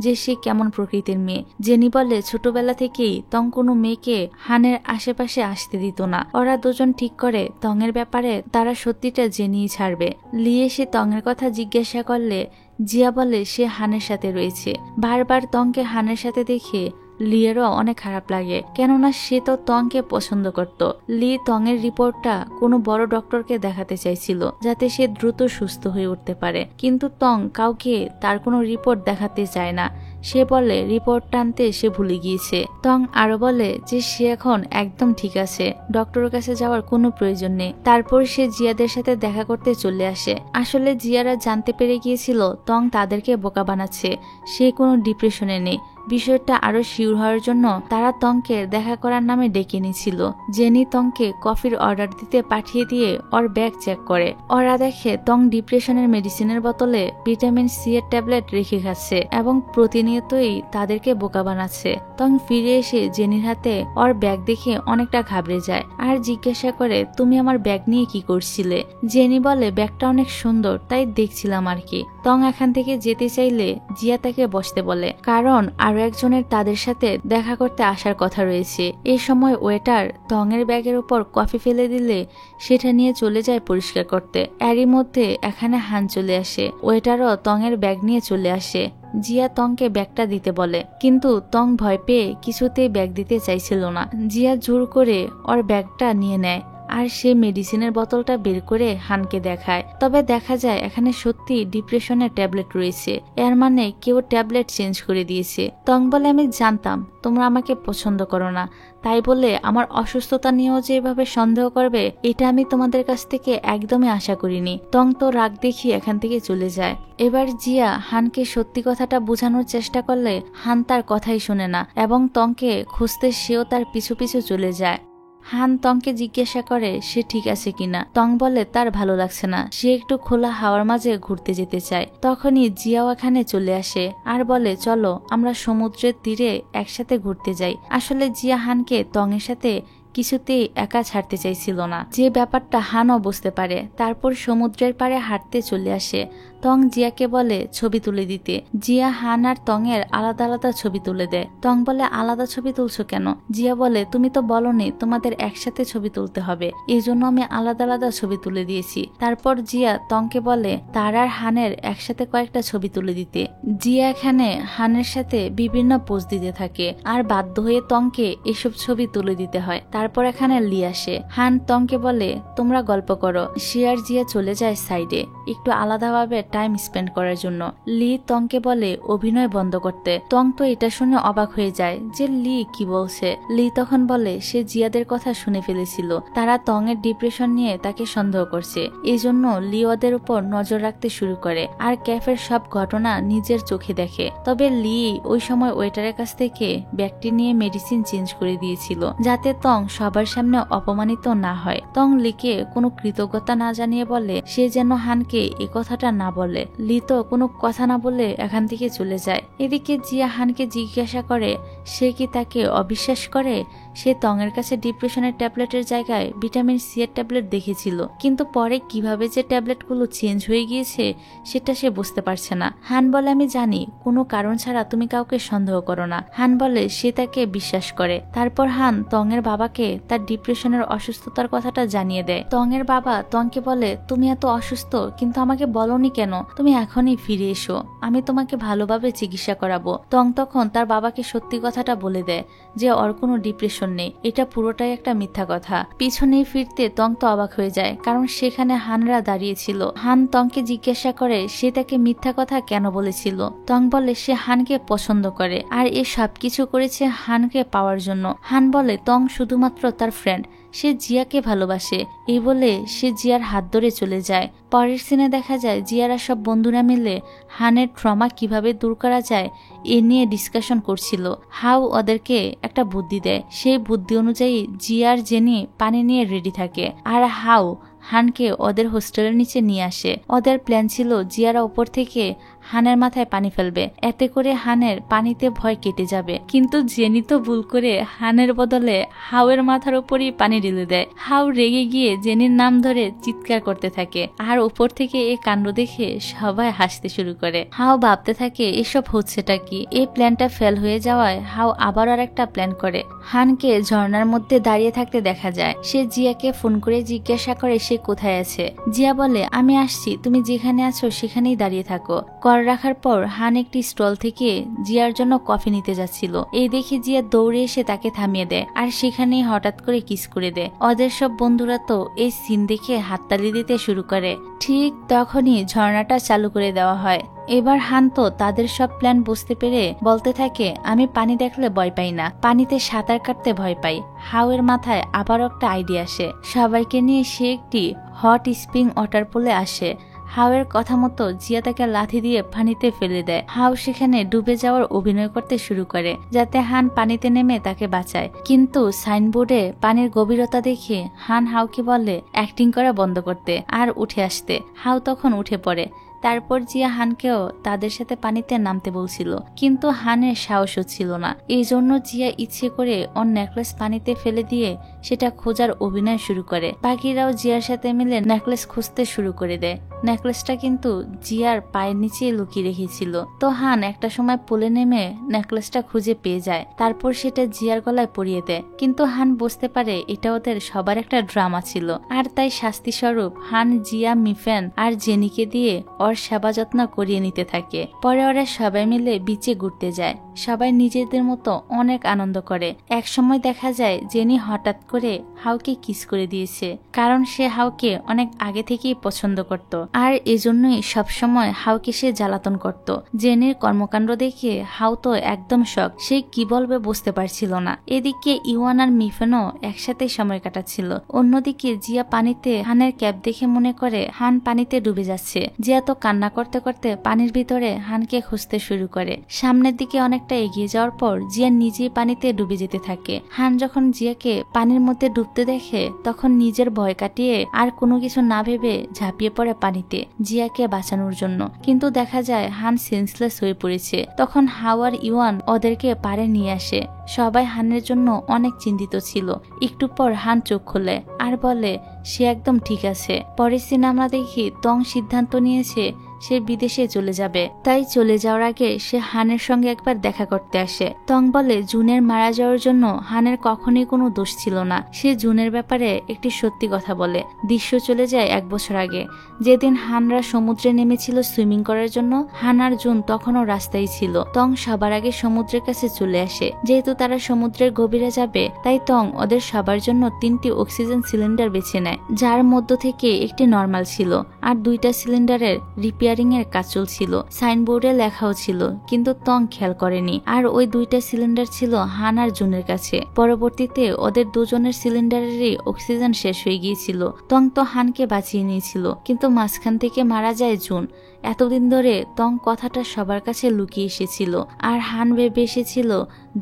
যে সে কেমন প্রকৃতির মেয়ে। জেনি বলে ছোটবেলা থেকেই তং কোনো মেয়েকে হানের আশেপাশে আসতে দিত না। ওরা দুজন ঠিক করে তং এর ব্যাপারে তারা সত্যিটা জেনেই ছাড়বে। লি এসে তং এর কথা জিজ্ঞাসা করলে জিয়া বলে সে হানের সাথে রয়েছে। বারবার তংকে হানের সাথে দেখে লিয়েরও অনেক খারাপ লাগে, কেননা সে তো তংকে পছন্দ করত। লি তং এর রিপোর্টটা কোনো বড় ডক্টরকে দেখাতে চাইছিল যাতে সে দ্রুত সুস্থ হয়ে উঠতে পারে, কিন্তু তং কাউকে তার কোনো রিপোর্ট দেখাতে চায় না। সে বলে রিপোর্ট টানতে সে ভুলে গিয়েছে। তং আরো বলে যে সে এখন একদম ঠিক আছে, ডক্টরের কাছে যাওয়ার কোনো প্রয়োজন নেই। তারপর সে জিয়াদের সাথে দেখা করতে চলে আসে। আসলে জিয়ারা জানতে পেরে গিয়েছিল তং তাদেরকে বোকা বানাচ্ছে, সে কোনো ডিপ্রেশনে নেই। বিষয়টা আরো শিওর হওয়ার জন্য তারা তংকে দেখা করার নামে ডেকে নিয়েছিল। জেনি তংকে কফির অর্ডার দিতে পাঠিয়ে দিয়ে ওর ব্যাগ চেক করে। ওরা দেখে তং ডিপ্রেশনের মেডিসিনের বোতলে ভিটামিন সি এর ট্যাবলেট রেখে খাচ্ছে এবং প্রতিনিয়তই তাদেরকে বোকা বানাচ্ছে। তং ফিরে এসে জেনির হাতে ওর ব্যাগ দেখে অনেকটা ঘাবড়ে যায় আর জিজ্ঞাসা করে, তুমি আমার ব্যাগ নিয়ে কি করছিলে? জেনি বলে, ব্যাগটা অনেক সুন্দর তাই দেখছিলাম আর কি। তং এখান থেকে যেতে চাইলে জিয়া তাকে বসতে বলে, কারণ আরো একজনের তাদের সাথে দেখা করতে আসার কথা রয়েছে। এই সময় ওয়েটার তং এর ব্যাগের উপর কফি ফেলে দিলে সেটা নিয়ে চলে যায় পরিষ্কার করতে। এরই মধ্যে এখানে হান চলে আসে। ওয়েটারও তং এর ব্যাগ নিয়ে চলে আসে। জিয়া তংকে ব্যাগটা দিতে বলে, কিন্তু তং ভয় পেয়ে কিছুতেই ব্যাগ দিতে চাইছিল না। জিয়া জোর করে ওর ব্যাগটা নিয়ে নেয় আর সে মেডিসিনের বোতলটা বের করে হানকে দেখায়। তবে দেখা যায় এখানে সত্যি ডিপ্রেশনের ট্যাবলেট রয়েছে। এর মানে কেউ ট্যাবলেট চেঞ্জ করে দিয়েছে। তং বলে, আমি জানতাম তোমরা আমাকে পছন্দ করো না, তাই বলে আমার অসুস্থতা নিয়েও যে এভাবে সন্দেহ করবে এটা আমি তোমাদের কাছ থেকে একদমই আশা করিনি। তং তো রাগ দেখিয়ে এখান থেকে চলে যায়। এবার জিয়া হানকে সত্যি কথাটা বোঝানোর চেষ্টা করলে হান তার কথাই শুনে না এবং তংকে খুঁজতে সেও তার পিছু পিছু চলে যায়। হান তংকে জিজ্ঞাসা করে সে ঠিক আছে কিনা। তং বলে তার ভালো লাগছে না, সে একটু খোলা হাওয়ার মাঝে ঘুরতে যেতে চায়। তখনই জিয়াও এখানে চলে আসে আর বলে, চলো আমরা সমুদ্রের তীরে একসাথে ঘুরতে যাই। আসলে জিয়া হানকে তং এর সাথে কিছুতেই একা ছাড়তে চাইছিল না, যে ব্যাপারটা হানও বুঝতে পারে। তারপর সমুদ্রের পাড়ে হাঁটতে চলে আসে। তং জিয়াকে বলে ছবি তুলে দিতে। জিয়া হান আর তং এর আলাদা আলাদা ছবি তুলে দেয়। তং বলে, আলাদা ছবি তুলছো কেন? জিয়া বলে, তুমি তো বলনি তোমাদের একসাথে ছবি তুলতে হবে, এই জন্য আমি আলাদা আলাদা ছবি তুলে দিয়েছি। তারপর জিয়া তংকে বলে তার আর হানের একসাথে কয়েকটা ছবি তুলে দিতে। জিয়া এখানে হানের সাথে বিভিন্ন পোজ দিতে থাকে আর বাধ্য হয়ে তংকে এসব ছবি তুলে দিতে হয়। তারপর এখানে লি আসে। হান তংকে বলে তোমরা গল্প করো। সে আর জিয়া চলে যায় সাইডে একটু আলাদাভাবে টাইম স্পেন্ড করার জন্য। লি তংকে বলে অভিনয় বন্ধ করতে। তং তো এটা শুনে অবাক হয়ে যায় যে লি কি বলছে। লি তখন বলে সে জিয়াদের কথা শুনে ফেলেছিল, তারা তং এর ডিপ্রেশন নিয়ে তাকে সন্দেহ করছে, এই জন্য লি ওদের উপর নজর রাখতে শুরু করে আর ক্যাফের সব ঘটনা নিজের চোখে দেখে। তবে লি ওই সময় ওয়েটারের কাছ থেকে ব্যাগটি নিয়ে মেডিসিন চেঞ্জ করে দিয়েছিল যাতে তং সবার সামনে অপমানিত না হয়। তং লিকে কোনো কৃতজ্ঞতা না জানিয়ে বলে সে যেন হানকে এই কথাটা না বলে। লি তো কোনো কথা না বলে এখান থেকে চলে যায়। এদিকে জিয়া হানকে জিজ্ঞাসা করে সে কি তাকে অবিশ্বাস করে। সে তং এর কাছে ডিপ্রেশনের ট্যাবলেটের জায়গায় ভিটামিন সি এর ট্যাবলেট দেখেছিল, কিন্তু পরে কিভাবে যে ট্যাবলেটগুলো চেঞ্জ হয়ে গিয়েছে সেটা সে বুঝতে পারছে না। হান বলে আমি জানি কোনো কারণ ছাড়া তুমি কাউকে সন্দেহ করো না। হান বলে সে তাকে বিশ্বাস করে। তারপর হান তং এর বাবাকে তার ডিপ্রেশনের অসুস্থতার কথাটা জানিয়ে দেয়। তং এর বাবা তংকে বলে তুমি এত অসুস্থ কিন্তু আমাকে বলনি কেন, তুমি এখনই ফিরে এসো, আমি তোমাকে ভালোভাবে চিকিৎসা করাবো। তং তখন তার বাবাকে সত্যি কথাটা বলে দেয় যে ওর কোনো ডিপ্রেশন নেই, এটা পুরোটাই একটা মিথ্যা কথা। পিছনে ফিরতে তং তো অবাক হয়ে যায় কারণ সেখানে হানরা দাঁড়িয়েছিল। হান তংকে জিজ্ঞাসা করে সে তাকে মিথ্যা কথা কেন বলেছিল। তং বলে সে হানকে পছন্দ করে আর এ সবকিছু করেছে হানকে পাওয়ার জন্য। হান বলে তং শুধুমাত্র তার ফ্রেন্ড, সে জিয়াকে ভালোবাসে। এই বলে সে জিয়ার হাত ধরে চলে যায়। পরের সিনে দেখা যায় জিয়ারা সব বন্ধুরা মিলে হানের ট্রমা কিভাবে দূর করা যায় এ নিয়ে ডিসকাশন করছিল। হাউ ওদেরকে একটা বুদ্ধি দেয়, সেই বুদ্ধি অনুযায়ী জিয়ার জেনি পানি নিয়ে রেডি থাকে আর হাউ হানকে ওদের হোস্টেলের নিচে নিয়ে আসে। ওদের প্ল্যান ছিল জিয়ারা উপর থেকে হানের মাথায় পানি ফেলবে, এতে করে হানের পানিতে ভয় কেটে যাবে। কিন্তু জেনি তো ভুল করে হানের বদলে হাউয়ের মাথার উপরই পানি ঢেলে দেয়। হাউ রেগে গিয়ে জেনির নাম ধরে চিৎকার করতে থাকে আর উপর থেকে এই কাণ্ড দেখে সবাই হাসতে শুরু করে। হাউ ভাবতে থাকে এসব হচ্ছেটা কি। এই প্ল্যানটা ফেল হয়ে যাওয়ায় হাউ আবার আর একটা প্ল্যান করে। হানকে ঝর্ণার মধ্যে দাঁড়িয়ে থাকতে দেখা যায়। সে জিয়াকে ফোন করে জিজ্ঞাসা করে সে কোথায় আছে। জিয়া বলে আমি আসছি, তুমি যেখানে আছো সেখানেই দাঁড়িয়ে থাকো। কল রাখার পর হান একটি স্টল থেকে জিয়ার জন্য কফি নিতে যাচ্ছিল। এই দেখে জিয়া দৌড়ে এসে তাকে থামিয়ে দেয় আর সেখানেই হঠাৎ করে কিস করে দেয়। ওদের সব বন্ধুরা তো এই সিন দেখে হাততালি দিতে শুরু করে। ঠিক তখনই ঝর্ণাটা চালু করে দেওয়া হয়। এবার হান তো তাদের সব প্ল্যান বুঝতে পেরে বলতে থাকে আমি পানি দেখলে ভয় পাই না, পানিতে সাঁতার কাটতে ভয় পাই। হাউয়ের মাথায় আবার একটা আইডিয়া আসে। সবাইকে নিয়ে সে একটি হট স্প্রিং ওয়াটার পুলে আসে হাওয়ের কথা মতো জিয়া তাকে লাথি দিয়ে পানিতে ফেলে দেয়। হাও সেখানে ডুবে যাওয়ার অভিনয় করতে শুরু করে যাতে হান পানিতে নেমে তাকে বাঁচায়, কিন্তু সাইনবোর্ডে পানির গভীরতা দেখে হান হাওকে বলে অ্যাক্টিং করা বন্ধ করতে আর উঠে আসতে। হাও তখন উঠে পড়ে। তারপর জিয়া হানকেও তাদের সাথে পানিতে নামতে বলছিল, কিন্তু হানের সাহস হচ্ছিল না। এই জন্য জিয়া ইচ্ছে করে ওর নেকলেস পানিতে ফেলে দিয়ে সেটা খোঁজার অভিনয় শুরু করে। বাকিরাও জিয়ার সাথে মিলে নেকলেস খুঁজতে শুরু করে দেয়। নেকলেসটা কিন্তু জিয়ার পায়ের নিচে লুকিয়ে রেখেছিল। তো হান একটা সময় পুলে নেমে নেকলেসটা খুঁজে পেয়ে যায়। তারপর সেটা জিয়ার গলায় পরিয়ে দেয়, কিন্তু হান বুঝতে পারে এটা ওদের সবার একটা ড্রামা ছিল, আর তাই শাস্তি স্বরূপ হান জিয়া, মিফেন আর জেনিকে দিয়ে ওর সেবা যত্ন করিয়ে নিতে থাকে। পরে ওরা সবাই মিলে বিচে ঘুরতে যায়। সবাই নিজেদের মতো অনেক আনন্দ করে। এক সময় দেখা যায় জেনি হঠাৎ করে হাওকে কিস করে দিয়েছে, কারণ সে হাওকে অনেক আগে থেকেই পছন্দ করত, আর এজন্যই সবসময় হাওকে সে জ্বালাতন করত। জেনির কর্মকাণ্ড দেখে হাও তো একদম শক, সে কি বলবে বুঝতে পারছিল না। এদিকে ইওয়ান আর মিফেনও একসাথে সময় কাটাচ্ছিল। অন্যদিকে জিয়া পানিতে হানের ক্যাপ দেখে মনে করে হান পানিতে ডুবে যাচ্ছে। জিয়া তো কান্না করতে করতে পানির ভিতরে হানকে খুঁজতে শুরু করে। সামনের দিকে অনেকটা এগিয়ে যাওয়ার পর জিয়া নিজেই পানিতে ডুবে যেতে থাকে। হান যখন জিয়াকে পানির মধ্যে ডুবতে দেখে তখন নিজের ভয় কাটিয়ে আর কোনো কিছু না ভেবে ঝাঁপিয়ে পড়ে পানিতে জিয়াকে বাঁচানোর জন্য, কিন্তু দেখা যায় হান সেন্সলেস হয়ে পড়েছে। তখন হাও আর ইওয়ান ওদেরকে পারে নিয়ে আসে। সবাই হানের জন্য অনেক চিন্তিত ছিল। একটু পর হান চোখ খোলে আর বলে সে একদম ঠিক আছে। পরের সিনে আমরা দেখি তং সিদ্ধান্ত নিয়েছে সে বিদেশে চলে যাবে। তাই চলে যাওয়ার আগে সে হানের সঙ্গে একবার দেখা করতে আসে। তং বলে জুনের মারা যাওয়ার জন্য হানের কখনোই কোনো দোষ ছিল না। সে জুনের ব্যাপারে একটি সত্যি কথা বলে। দৃশ্য চলে যায় 1 বছর আগে, যেদিন হানরা সমুদ্রে নেমেছিল সুইমিং করার জন্য। হান আর জুন তখনও রাস্তায় ছিল। তং সবার আগে সমুদ্রের কাছে চলে আসে। যেহেতু তারা সমুদ্রের গভীরে যাবে, তাই তং ওদের সবার জন্য 3টি অক্সিজেন সিলিন্ডার বেছে নেয়, যার মধ্য থেকে একটি নর্মাল ছিল আর 2টা সিলিন্ডারের রিপেয়ারিং এর কাজ চলছিল। সাইনবোর্ডে লেখাও ছিল, কিন্তু তং খেয়াল করেনি। আর ওই 2টা সিলিন্ডার ছিল হান আর জুনের কাছে। পরবর্তীতে ওদের দুজনের সিলিন্ডারেরই অক্সিজেন শেষ হয়ে গিয়েছিল। তং তো হানকে বাঁচিয়ে নিয়েছিল, কিন্তু মাঝখান থেকে মারা যায় জুন। এতদিন ধরে তং কথাটা সবার কাছে লুকিয়ে এসেছিল, আর হান ভেবে এসেছিল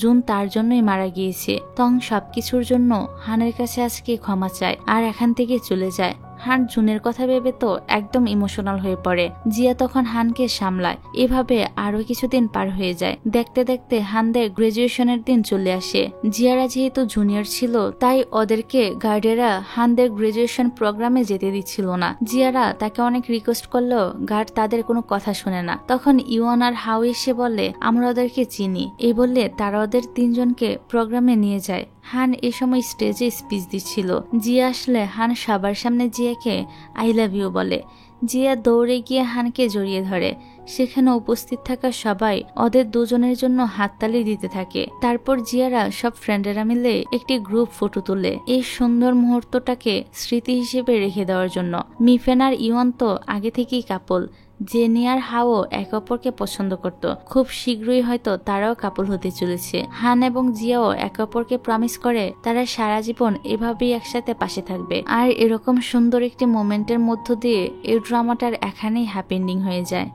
জুন তার জন্যই মারা গিয়েছে। তং সবকিছুর জন্য হানের কাছে আজকে ক্ষমা চায় আর এখান থেকে চলে যায়। হান জুনের কথা ভেবে তো একদম ইমোশনাল হয়ে পড়ে। জিয়া তখন হানকে সামলায়। এভাবে আরো কিছুদিন পার হয়ে যায়। দেখতে দেখতে হানদের গ্রাজুয়েশনের দিন চলে আসে। জিয়ারা যেহেতু জুনিয়র ছিল, তাই ওদেরকে গার্ডেরা হানদের গ্রাজুয়েশন প্রোগ্রামে যেতে দিচ্ছিল না। জিয়ারা তাকে অনেক রিকোয়েস্ট করলেও গার্ড তাদের কোনো কথা শুনে না। তখন ইওয়ান আর হাও এসে বলে আমরা ওদেরকে চিনি। এই বললে তারা ওদের 3জনকে প্রোগ্রামে নিয়ে যায়। হান এ সময় স্টেজে স্পিচ দিচ্ছিল। জিয়া আসলে হান সবার সামনে জিয়াকে আই লাভ ইউ বলে। জিয়া দৌড়ে গিয়ে হানকে জড়িয়ে ধরে। সেখানে উপস্থিত থাকা সবাই ওদের দুজনের জন্য হাততালি দিতে থাকে। তারপর জিয়ারা সব ফ্রেন্ডেরা মিলে একটি গ্রুপ ফটো তুলে এই সুন্দর মুহূর্তটাকে স্মৃতি হিসেবে রেখে দেওয়ার জন্য। মিফেন আর ইওয়ান তো আগে থেকেই কাপল। জেনি আর হাও একে অপরকে পছন্দ করত। খুব শীঘ্রই হয়তো তারাও কাপল হতে চলেছে। হান এবং জিয়াও একে অপরকে প্রমিস করে তারা সারা জীবন এভাবেই একসাথে পাশে থাকবে। আর এরকম সুন্দর একটি মোমেন্টের মধ্য দিয়ে এই ড্রামাটার এখানেই হ্যাপি এন্ডিং হয়ে যায়।